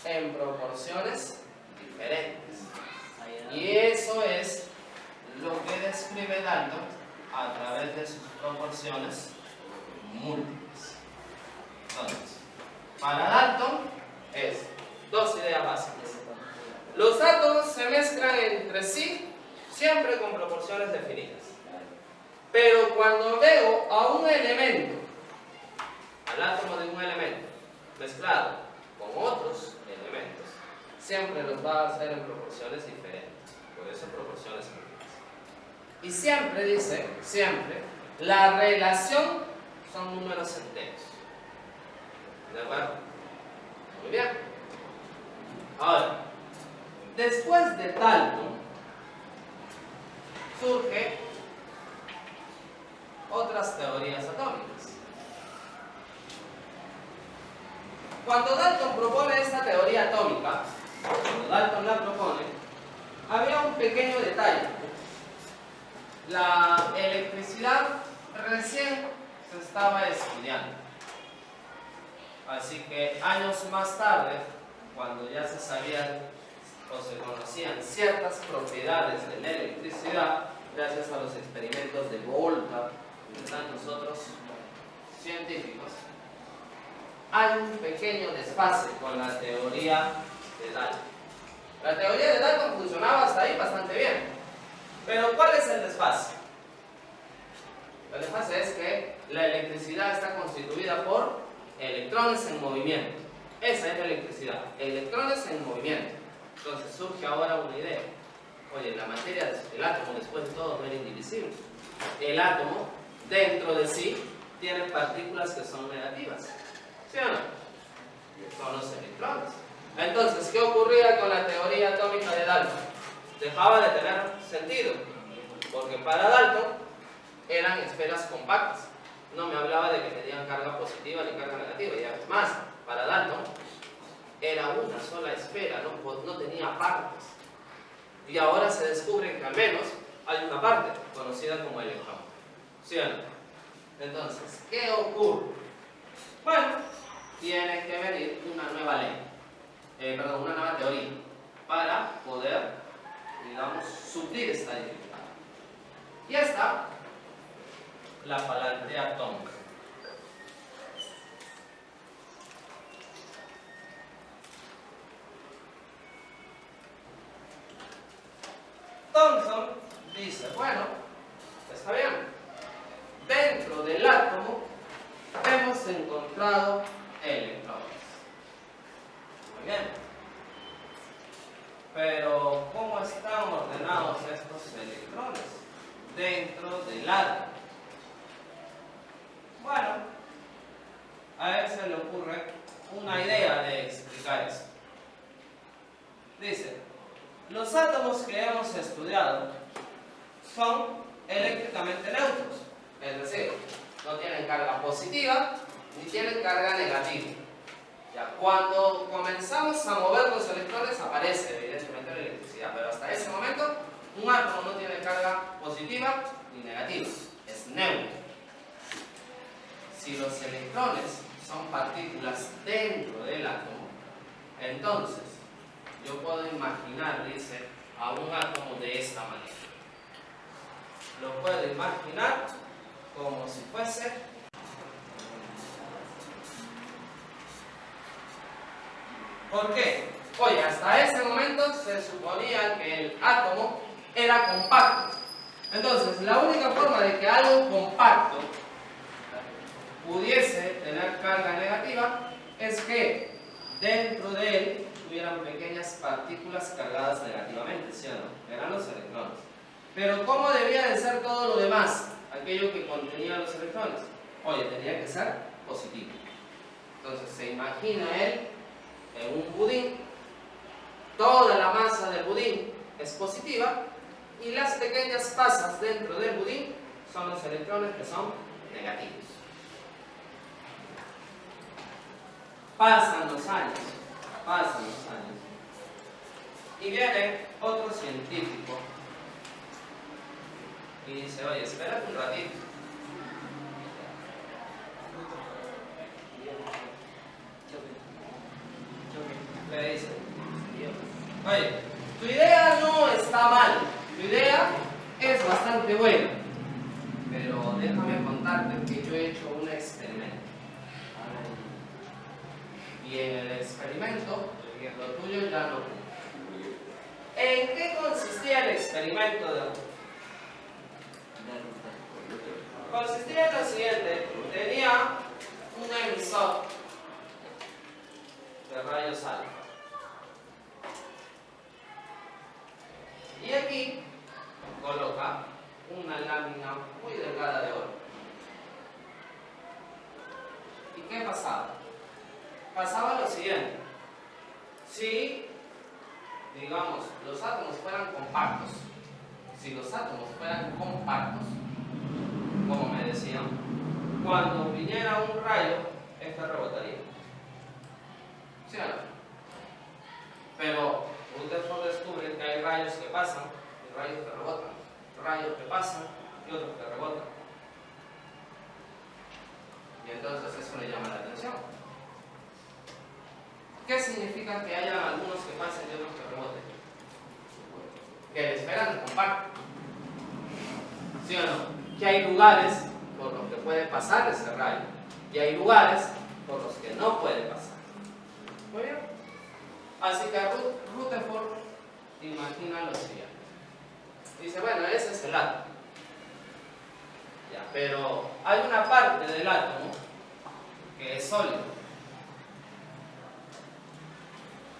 en proporciones diferentes. Y eso es lo que describe Dalton a través de sus proporciones múltiples. Entonces, para Dalton es 2 ideas básicas. Los átomos se mezclan entre sí siempre con proporciones definidas. Pero cuando veo a un elemento, al átomo de un elemento, mezclado con otros elementos, siempre los va a hacer en proporciones diferentes. Por eso proporciones múltiples. Y siempre dice, siempre, la relación son números enteros. ¿De acuerdo? Muy bien. Ahora, después de Dalton, surge otras teorías atómicas. Cuando Dalton propone esta teoría atómica, cuando Dalton la propone, había un pequeño detalle. La electricidad recién se estaba estudiando. Así que años más tarde, cuando ya se sabían o se conocían ciertas propiedades de la electricidad, gracias a los experimentos de Volta y de tantos otros científicos, hay un pequeño desfase con la teoría de Dalton. La teoría de Dalton funcionaba hasta ahí bastante bien. Pero ¿cuál es el desfase? El desfase es que la electricidad está constituida por electrones en movimiento. Esa es la electricidad, electrones en movimiento. Entonces surge ahora una idea. Oye, la materia, el átomo después de todo no era indivisible. El átomo dentro de sí tiene partículas que son negativas. ¿Sí o no? Son los electrones. Entonces, ¿qué ocurría con la teoría atómica de Dalton? Dejaba de tener sentido, porque para Dalton eran esferas compactas. No me hablaba de que tenían carga positiva ni carga negativa, y además, para Dalton era una sola esfera, no tenía partes. Y ahora se descubre que al menos hay una parte conocida como electrón. ¿Sí o no? Entonces, ¿qué ocurre? Bueno, tiene que venir una nueva ley. Una nueva teoría para poder, digamos, suplir esta dificultad. Y está la palantea atómica. Thomson dice, bueno, está bien, dentro del átomo hemos encontrado electrones. Muy bien. Pero, ¿cómo están ordenados estos electrones dentro del átomo? Bueno, a él se le ocurre una idea de explicar esto. Dice, los átomos que hemos estudiado son eléctricamente neutros, es decir, no tienen carga positiva ni tienen carga negativa. Ya, cuando comenzamos a mover los electrones aparece evidentemente la electricidad, pero hasta ese momento un átomo no tiene carga positiva ni negativa, es neutro. Si los electrones son partículas dentro del átomo, entonces yo puedo imaginar, dice, a un átomo de esta manera. Lo puedo imaginar como si fuese ¿por qué? Oye, hasta ese momento se suponía que el átomo era compacto. Entonces, la única forma de que algo compacto pudiese tener carga negativa es que dentro de él tuvieran pequeñas partículas cargadas negativamente, ¿sí o no? Eran los electrones. Pero ¿cómo debía de ser todo lo demás? Aquello que contenía los electrones. Oye, tenía que ser positivo. Entonces se imagina él en un budín, toda la masa del budín es positiva y las pequeñas pasas dentro del budín son los electrones que son negativos. Pasan los años, y viene otro científico y dice, oye, espérate un ratito. Le dice, oye, tu idea no está mal, tu idea es bastante buena, pero déjame contarte que yo he hecho un experimento. Y en el experimento, lo tuyo ya no. ¿En qué consistía el experimento de Ruth? Consistía en lo siguiente: tenía un emisor de rayos alfa. Y aquí coloca una lámina muy delgada de oro. ¿Y qué pasaba? Pasaba lo siguiente: si, digamos, los átomos fueran compactos, como me decían, cuando viniera un rayo, este rebotaría. ¿Sí o no? Pero Rutherford descubre que hay rayos que pasan y rayos que rebotan, rayos que pasan y otros que rebotan. Y entonces eso le llama la atención. ¿Qué significa que haya algunos que pasen y otros que reboten? Que el esperan compacto. ¿Sí o no? Que hay lugares por los que puede pasar ese rayo y hay lugares por los que no puede pasar. Muy bien. Así que Rutherford imagina lo siguiente. Dice, bueno, ese es el átomo. Ya, pero hay una parte del átomo que es sólida.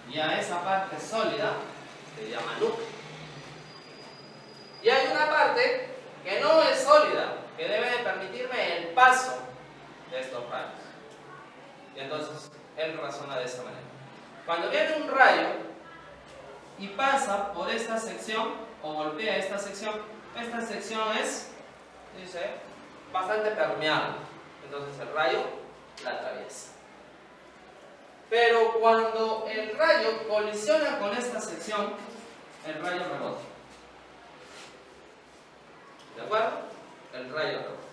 Y a esa parte sólida se llama núcleo. Y hay una parte que no es sólida, que debe de permitirme el paso de estos rayos. Y entonces él razona de esta manera. Cuando viene un rayo y pasa por esta sección o golpea esta sección es, dice, bastante permeable. Entonces el rayo la atraviesa. Pero cuando el rayo colisiona con esta sección, el rayo rebota. ¿De acuerdo? El rayo rebota.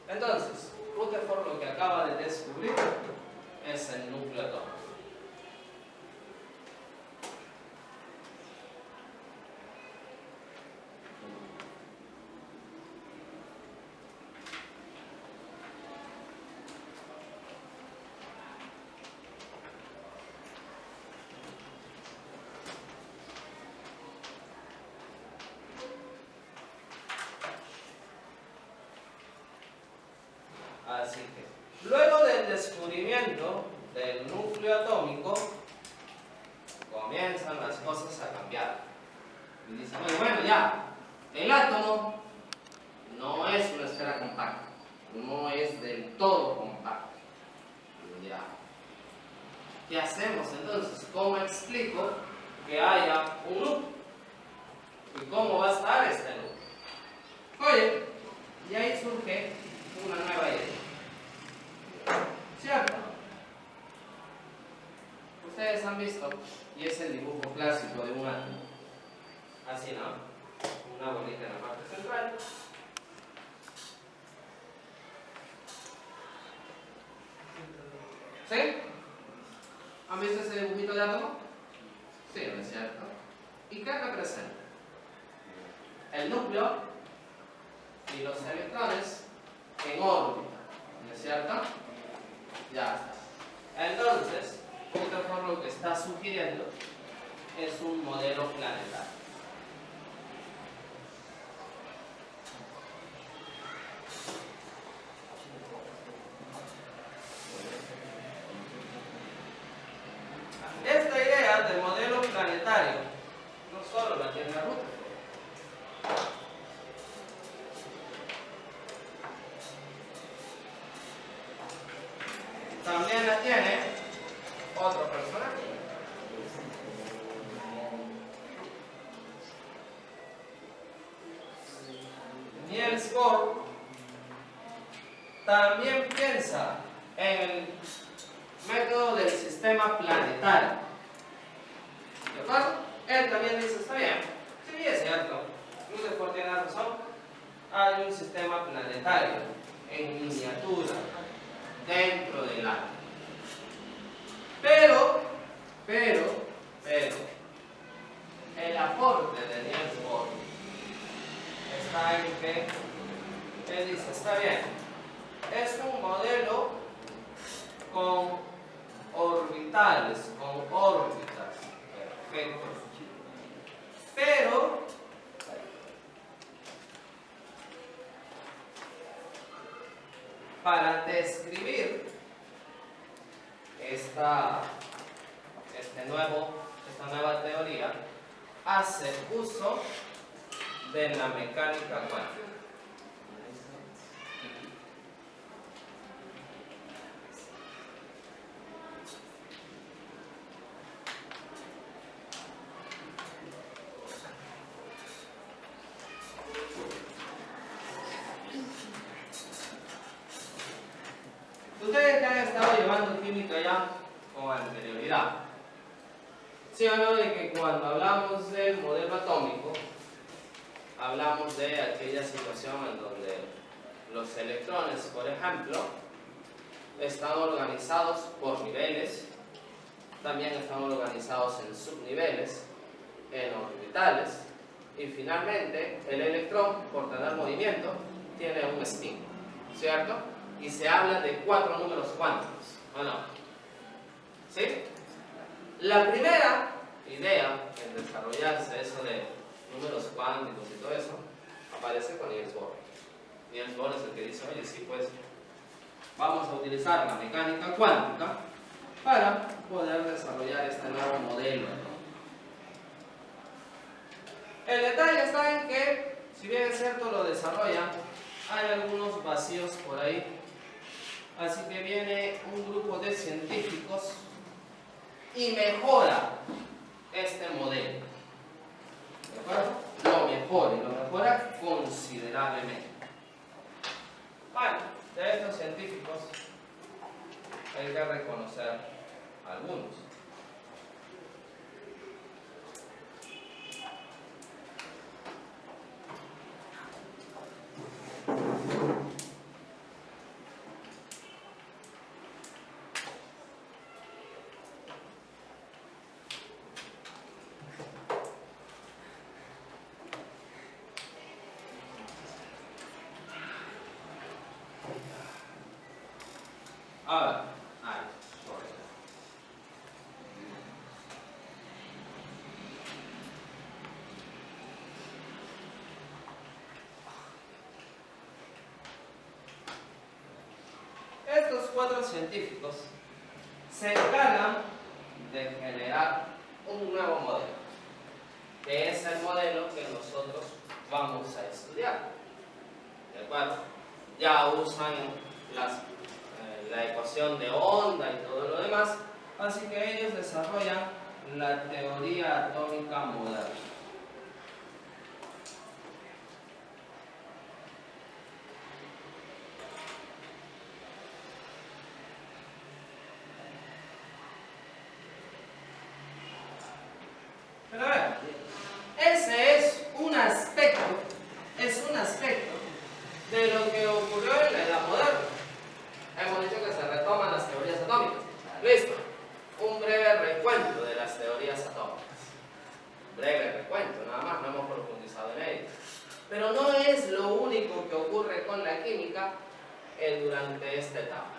Entonces, Rutherford lo que acaba de descubrir es el núcleo atómico. Así que, luego del descubrimiento del núcleo atómico, comienzan las cosas a cambiar. Y dicen, bueno, ya, el átomo no es una esfera compacta, no es del todo compacto. Ya. ¿Qué hacemos entonces? ¿Cómo explico que haya un núcleo? ¿Y cómo va a estar este núcleo? Oye, y ahí surge una nueva idea. ¿Cierto? Ustedes han visto, y es el dibujo clásico de un átomo. Así, ¿no? Una bolita en la parte central. ¿Sí? ¿Han visto ese dibujito de átomo? Sí, ¿no es cierto? ¿Y qué representa? El núcleo y los electrones en órbita, ¿no es cierto? Ya está. Entonces, Rutherford lo que está sugiriendo es un modelo planetario. Esta idea de modelo planetario no solo la tiene Rutherford. tiene otro personaje. Niels Bohr también piensa en el método del sistema planetario. ¿De acuerdo? Él también dice, está bien, sí, es cierto, Rutherford tiene razón, hay un sistema planetario en miniatura dentro del átomo. Pero, el aporte de Niels Bohr está en que él dice, está bien, es un modelo con orbitales, con órbitas, perfecto. Pero para describir esta nueva teoría, hace uso de la mecánica cuántica. Ustedes que han estado llevando química ya con anterioridad, ¿sí o no? De que cuando hablamos del modelo atómico, hablamos de aquella situación en donde los electrones, por ejemplo, están organizados por niveles, también están organizados en subniveles, en orbitales, y finalmente el electrón, por tener movimiento, tiene un spin, ¿cierto? Y se habla de 4 números cuánticos, ¿o no? ¿Sí? La primera idea en desarrollarse eso de números cuánticos y todo eso, aparece con Niels Bohr. Niels Bohr es el que dice, oye, sí, pues, vamos a utilizar la mecánica cuántica para poder desarrollar este nuevo modelo, ¿no? El detalle está en que, si bien es cierto lo desarrolla, hay algunos vacíos por ahí. Así que viene un grupo de científicos y mejora este modelo. ¿De acuerdo? Lo mejora, y lo mejora considerablemente. Bueno, de estos científicos hay que reconocer algunos. A ver, ahí, por ahí. Estos 4 científicos se encargan de generar un nuevo modelo, que es el modelo que nosotros vamos a estudiar. ¿De acuerdo? Ya usan la ecuación de onda y todo lo demás, así que ellos desarrollan la teoría atómica moderna. Pero a ver, ese es un aspecto de lo que ocurrió en la edad moderna. Hemos dicho que se retoman las teorías atómicas. Listo. Un breve recuento de las teorías atómicas. Breve recuento, nada más, no hemos profundizado en ello. Pero no es lo único que ocurre con la química durante esta etapa.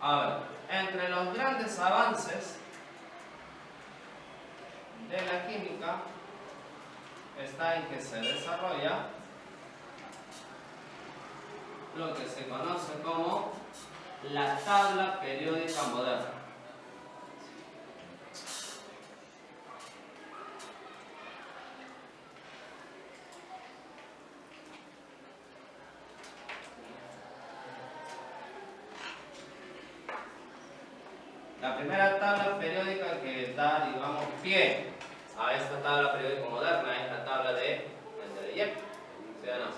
A ver, entre los grandes avances de la química está en que se desarrolla lo que se conoce como la tabla periódica moderna. La primera tabla periódica que da, digamos, pie a esta tabla periódica moderna es la tabla de Mendeleev. ¿Sí o no?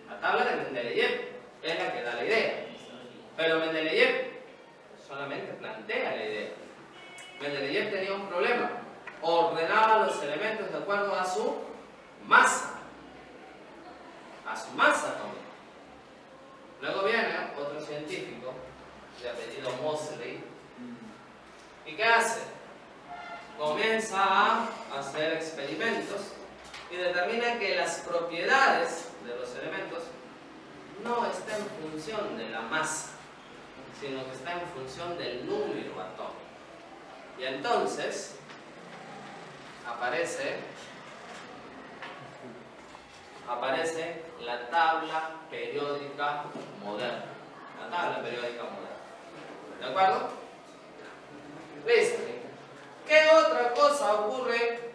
La tabla de Mendeleev es la que da la idea. Pero Mendeleev solamente plantea la idea. Mendeleev tenía un problema. Ordenaba los elementos de acuerdo a su masa. A su masa atómica. Luego viene otro científico de apellido Moseley. ¿Y qué hace? Comienza a hacer experimentos y determina que las propiedades de los elementos no están en función de la masa, sino que están en función del número atómico. Y entonces aparece la tabla periódica moderna. La tabla periódica moderna. ¿De acuerdo? Listo. ¿Qué otra cosa ocurre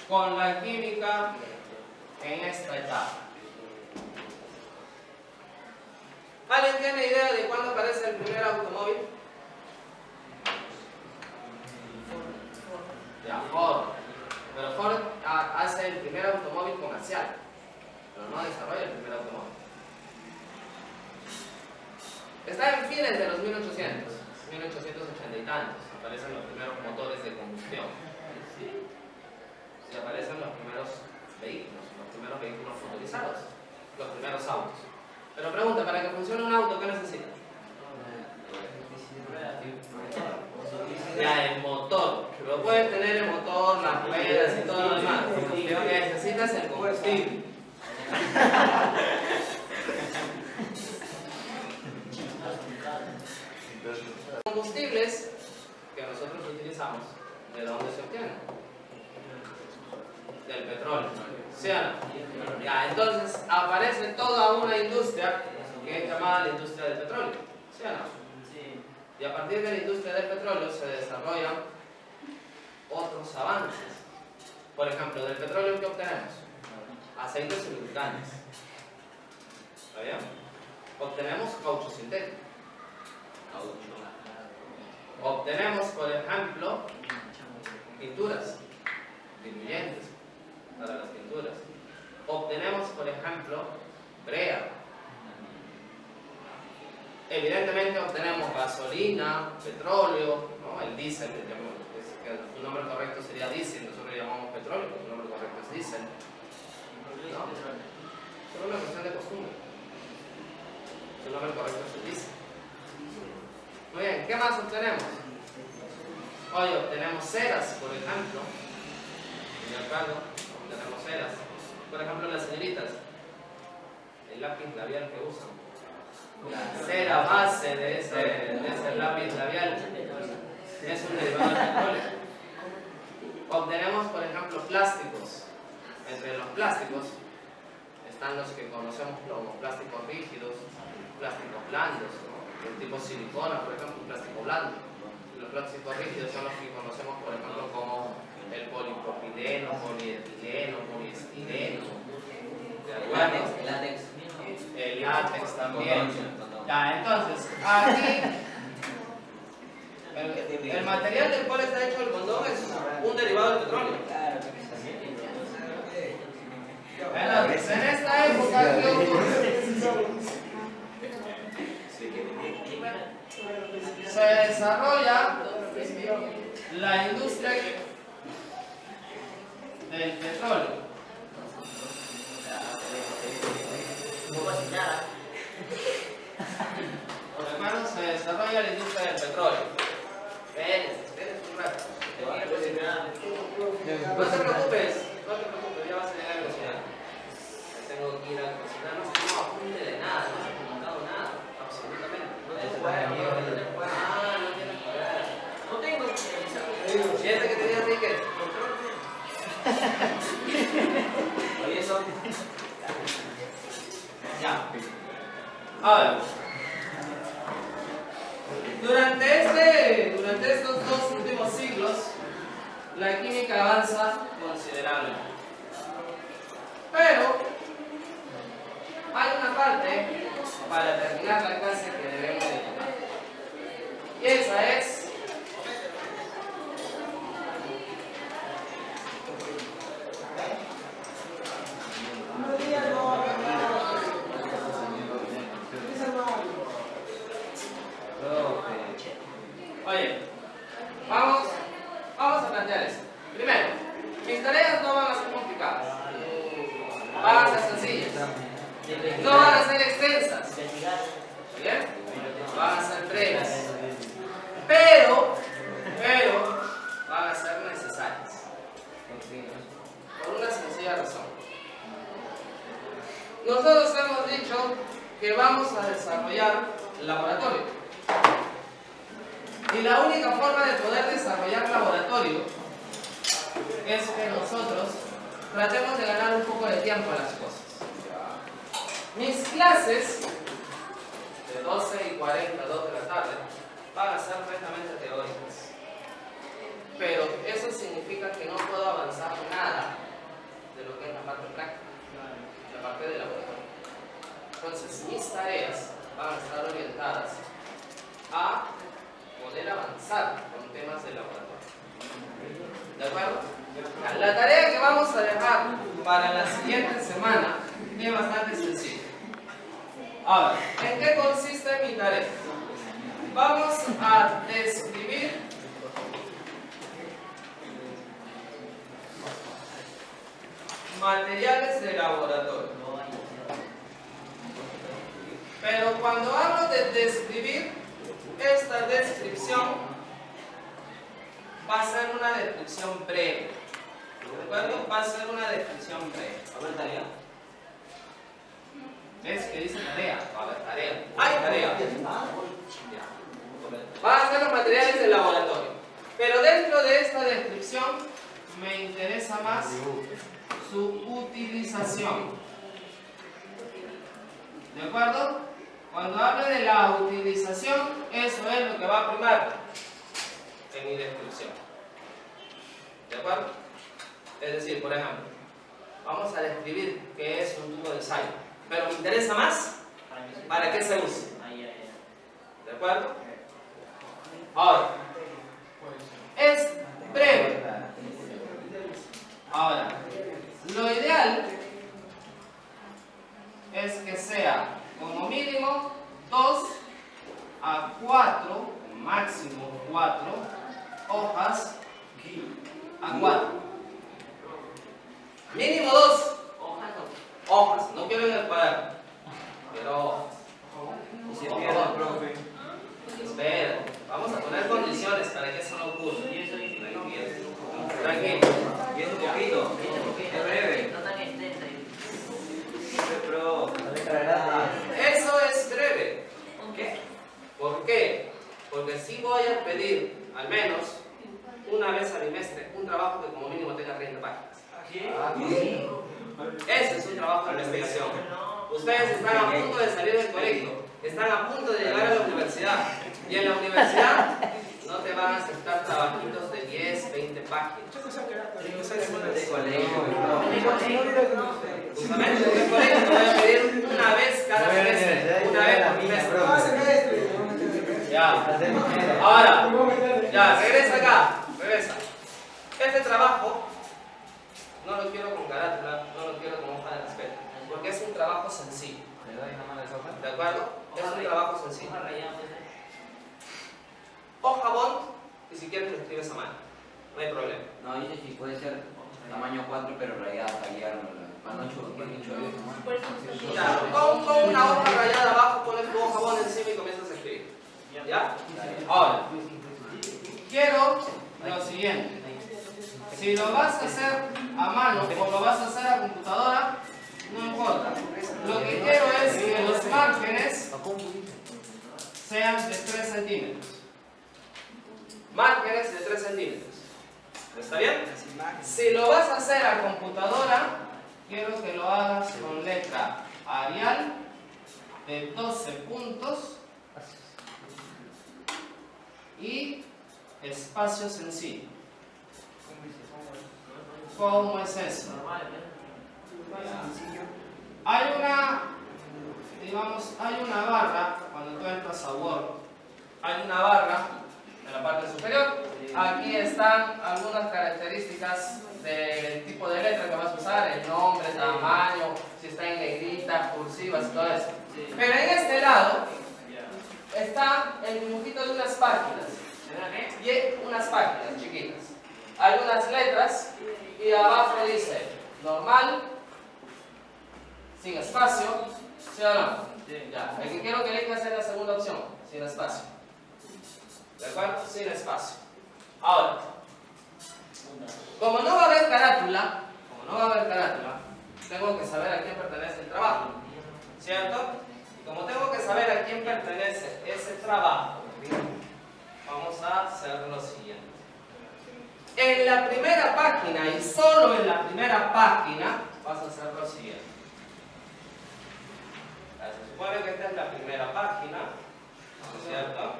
con la química en esta etapa? ¿Alguien tiene idea de cuándo aparece el primer automóvil? Ya, Ford. Pero Ford hace el primer automóvil comercial, pero no desarrolla el primer automóvil. Está en fines de los 1800, 1880 y tantos, aparecen los primeros motores de combustión. Y aparecen los primeros vehículos motorizados, los primeros autos. Pero pregunta, para que funcione un auto, ¿qué necesita? Ya, el motor. Pero puedes tener el motor, las ruedas y todo lo demás. Lo que necesitas es el combustible. Los combustibles que nosotros utilizamos, ¿de dónde se obtienen? Del petróleo. ¿Sí o no? Ya, entonces aparece toda una industria que es llamada la industria del petróleo. ¿Sí o no? Y a partir de la industria del petróleo se desarrollan otros avances. Por ejemplo, del petróleo, ¿qué obtenemos? Aceites y lubricantes. ¿Está bien? Obtenemos caucho sintético. Obtenemos, por ejemplo, pinturas, diluyentes para las pinturas. Obtenemos, por ejemplo, brea. Evidentemente obtenemos gasolina, petróleo, ¿no? El diésel, que su nombre correcto sería diésel, nosotros le llamamos petróleo, pero su nombre correcto es diésel. ¿No? Solo una cuestión de costumbre. Su nombre correcto es el diésel. Muy bien, ¿qué más obtenemos? Hoy obtenemos ceras, por ejemplo. ¿De acuerdo? Obtenemos ceras. Por ejemplo, las señoritas, el lápiz labial que usan. La cera base de ese lápiz labial es un derivado del petróleo. Obtenemos, por ejemplo, plásticos. Entre los plásticos están los que conocemos como plásticos rígidos, plásticos blandos, ¿no? El tipo silicona, por ejemplo, un plástico blando. Y los plásticos rígidos son los que conocemos, por ejemplo, como el polipropileno, polietileno, poliestireno. ¿De acuerdo? El látex. El látex también. Ya, entonces, aquí el material del cual está hecho el condón es un derivado del petróleo. Entonces, en esta época, ¿qué ocurre? Se desarrolla la industria del petróleo. Hermanos, se desarrolla la industria del petróleo. Espérense un rato. No te preocupes, ya vas a llegar a cocinar. Tengo que ir a cocinar, no apunte de nada, no has apuntado nada, absolutamente. No tienes que ver. No tengo que ver. ¿Siente que tenías ticket? Oye, eso. Ya. A ver. Durante estos dos últimos siglos, la química avanza considerablemente. Pero hay una parte para terminar la clase que debemos de tocar. Y esa es extensas. ¿Bien? Van a ser breves. Pero van a ser necesarias. Por una sencilla razón. Nosotros hemos dicho que vamos a desarrollar laboratorio. Y la única forma de poder desarrollar laboratorio es que nosotros tratemos de ganar un poco de tiempo a las cosas. Mis clases de 12:40 a 2 de la tarde van a ser netamente teóricas. Pero eso significa que no puedo avanzar nada de lo que es la parte práctica, la parte de laboratorio. Entonces, mis tareas van a estar orientadas a poder avanzar con temas de laboratorio. ¿De acuerdo? La tarea que vamos a dejar para la siguiente semana es bastante sencilla. Ahora, ¿en qué consiste mi tarea? Vamos a describir materiales de laboratorio. Pero cuando hablo de describir, esta descripción va a ser una descripción breve. ¿De acuerdo? Va a ser una descripción breve. A ver, tarea. ¿Ves que dice tarea? A ver, tarea. Hay tarea. Van a ser los materiales del laboratorio. Pero dentro de esta descripción me interesa más su utilización. ¿De acuerdo? Cuando hable de la utilización, eso es lo que va a primar en mi descripción. ¿De acuerdo? Es decir, por ejemplo, vamos a describir qué es un tubo de ensayo. Pero me interesa más para qué se usa. ¿De acuerdo? Ahora, es breve. Ahora, lo ideal es que sea como mínimo 2 a 4, máximo 4 hojas a 4. Mínimo 2 hojas, no quiero en el cuaderno, quiero hojas. Y se pierde el profe. Espera, vamos a poner condiciones para que eso no ocurra. Tranquilo. Y es un poquito. Es breve. No tan extensa. Pero, Eso es breve. ¿qué? ¿Por qué? Porque sí voy a pedir, al menos una vez al trimestre, un trabajo que como mínimo tenga 30 páginas. Ese es un trabajo de investigación. Ustedes están a punto de salir del colegio, están a punto de llegar a la universidad. Y en la universidad no te van a aceptar trabajitos de 10, 20 páginas. De colegio. Justamente en el colegio te voy a pedir una vez cada semestre, una vez por trimestre. Ya. Ahora, ya, regresa acá, regresa. Este trabajo no lo quiero con carátula, no lo quiero con hoja de respeto, porque es un trabajo sencillo. ¿De acuerdo? Es un trabajo sencillo. Hoja bond, y si quieres lo escribes a mano, no hay problema. No, dice si puede ser tamaño 4, pero rayada, para no chocar. Ya, con una hoja rayada abajo, pones tu hoja bond encima y comienzas a escribir. ¿Ya? Ahora, quiero lo siguiente. Si lo vas a hacer a mano o lo vas a hacer a computadora, no importa. Lo que quiero es que los márgenes sean de 3 centímetros. Márgenes de 3 centímetros. ¿Está bien? Si lo vas a hacer a computadora, quiero que lo hagas con letra Arial de 12 puntos y espacio sencillo. ¿Cómo es eso? Hay una barra, cuando tú entras a Word, hay una barra en la parte superior. Aquí están algunas características del tipo de letra que vas a usar, el nombre, tamaño, si está en negrita, cursivas y todo eso. Pero en este lado está el dibujito de unas páginas, y unas páginas chiquitas, algunas letras, y abajo dice normal, sin espacio, ¿Sí o no? Ya. El que quiero que elijas es la segunda opción, sin espacio. ¿De acuerdo? Sin espacio. Ahora, como no va a haber carátula, tengo que saber a quién pertenece el trabajo. ¿Cierto? Y como tengo que saber a quién pertenece ese trabajo, vamos a hacer lo siguiente. En la primera página y solo en la primera página vas a hacer lo siguiente. Se supone que esta es la primera página, ¿cierto?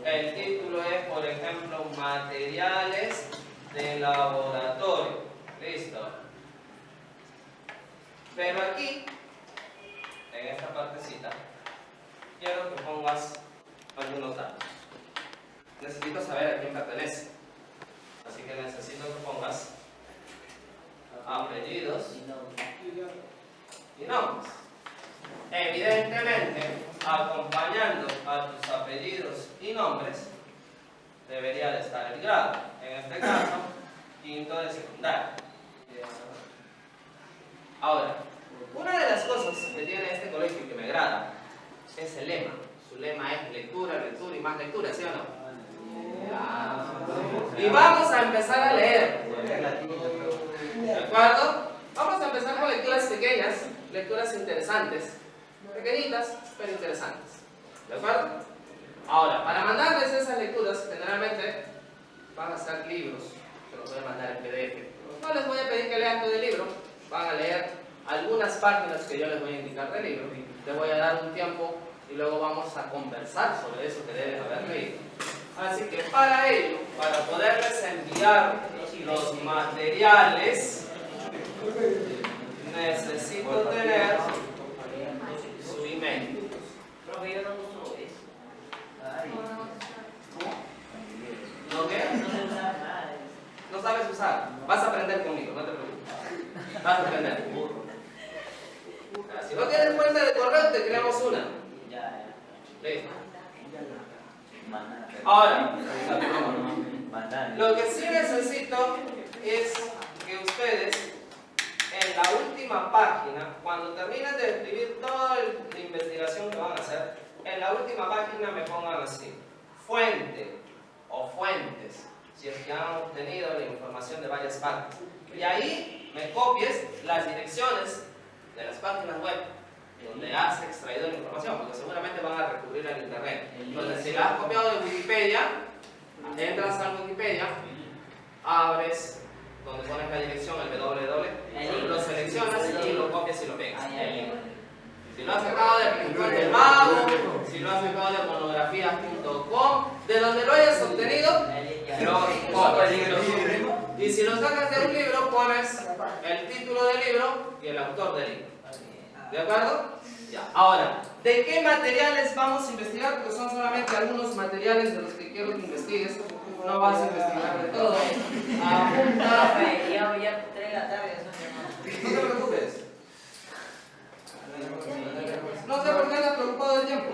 El título es, por ejemplo, materiales de laboratorio. ¿Listo? Pero aquí, en esta partecita, quiero que pongas algunos datos. Necesito saber a quién pertenece. Así que necesito que pongas apellidos y nombres. Evidentemente, acompañando a tus apellidos y nombres, debería de estar el grado. En este caso, quinto de secundaria. Ahora, una de las cosas que tiene este colegio y que me agrada es el lema. Su lema es lectura, lectura y más lectura, ¿sí o no? Y vamos a empezar a leer. ¿De acuerdo? Vamos a empezar con lecturas pequeñas, lecturas interesantes. Pequeñitas, pero interesantes. ¿De acuerdo? Ahora, para mandarles esas lecturas, generalmente van a ser libros. Se los voy a mandar en PDF. No les voy a pedir que lean todo el libro. Van a leer algunas páginas que yo les voy a indicar del libro. Les voy a dar un tiempo y luego vamos a conversar sobre eso que deben haber leído. Así que para ello, para poderles enviar los materiales, necesito tener su email. Profe, yo no uso eso. ¿No qué? No sabes usar. Vas a aprender conmigo, no te preocupes. Vas a aprender. Si no tienes cuenta de correo, te creamos una. Listo. Ahora, lo que sí necesito es que ustedes en la última página, cuando terminen de escribir toda la investigación que van a hacer, en la última página me pongan así: fuente o fuentes, si es que han obtenido la información de varias partes. Y ahí me copies las direcciones de las páginas web donde has extraído la información, porque seguramente van a recurrir al internet. Entonces, si la has copiado de Wikipedia, entras a Wikipedia, abres donde pones la dirección, el www, lo seleccionas y lo copias y lo pegas. Si lo has sacado del Rincón del Mago, si lo has sacado de monografías.com, de donde lo hayas obtenido, lo copias. Y si lo sacas de un libro, pones el título del libro y el autor del libro. ¿De acuerdo? Ya. Ahora, ¿de qué materiales vamos a investigar? Porque son solamente algunos materiales de los que quiero que investigues. No vas a investigar de todo. Apunta. Ya 3 de la tarde. No te preocupes. No sé por qué andas preocupado del tiempo.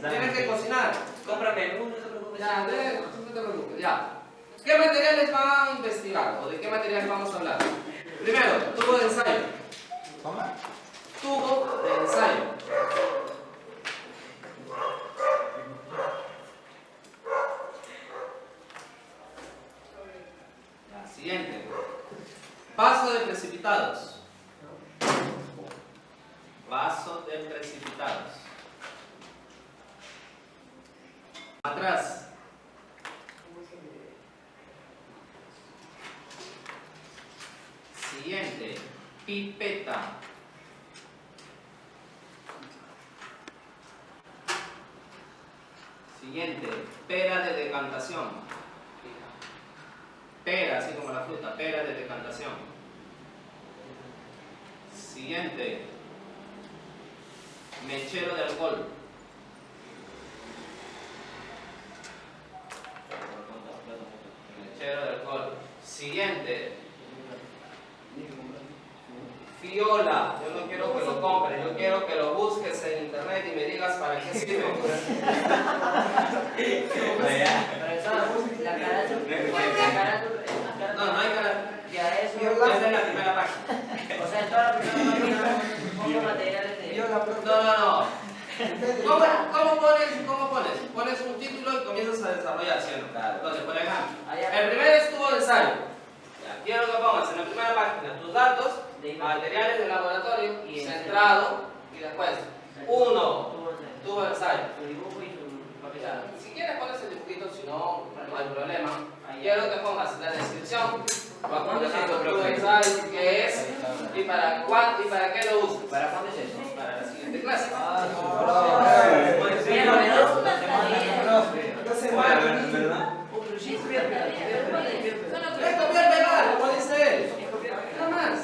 Tienes que cocinar. Cómprame el mundo, no te preocupes. Ya, no te preocupes. Ya. ¿Qué materiales van a investigar? ¿O de qué materiales vamos a hablar? Primero, tubo de ensayo. ¿Cómo? Tubo de ensayo. La siguiente. Vaso de precipitados. Vaso de precipitados. Atrás. Siguiente. Pipeta. Siguiente. Pera de decantación. Pera, así como la fruta. Pera de decantación. Siguiente. Mechero de alcohol. Mechero de alcohol. Siguiente. Fiola. Yo no quiero que lo compres, yo quiero que lo busques en internet y me digas para qué sirve. La carátula. No, no hay que... Ya eso. Esa es la primera página. O sea, en toda la primera página. pongo materiales de... Yo la profe. No. ¿Cómo pones? Pones un título y comienzas a desarrollar, ¿sí o no? Claro. Entonces, por ejemplo, el primer estuvo de ensayo. Ya, quiero que pongas en la primera página tus datos, materiales del laboratorio, Y centrado, y después, uno, tuvo de ensayo. Su dibujo y su papelado. Si quieres pones el dibujito, si no, no hay problema. Quiero que pongas la descripción, ¿Cuándo es esto, tu profe? ensayo, qué es, y para qué lo usas. ¿Para cuándo es eso? Para la siguiente clase. Mira, lo menos una Es copiar pegar, como dice él. Nada más.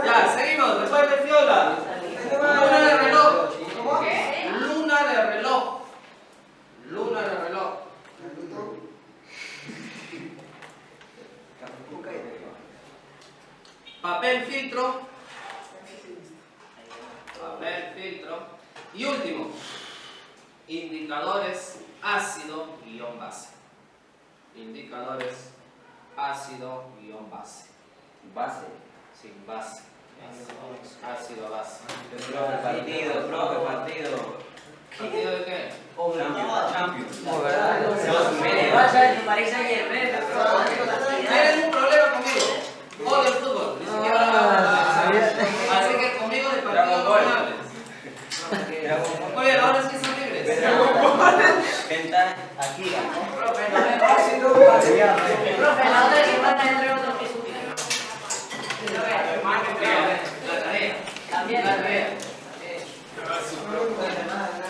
Ya, seguimos. Después de Fiola. Luna de reloj. ¿Qué? Luna de reloj. Luna de reloj. Papel filtro. Papel filtro. Y último, indicadores ácido-base. Indicadores ácido-base. Base. Sin base. Ácido base. Profe, partido, profe, partido. ¿Partido de qué? Champions. Me vas a tu Paris Saint-Germain, Tienes un problema conmigo. Odio el fútbol. Ni siquiera lo hago. Así que conmigo de partido no me hables. Muy bien, ahora sí son libres. Ventana aquí. Profe, no me Profe, la otra semana entre otros que La tarea. También. La tarea. No,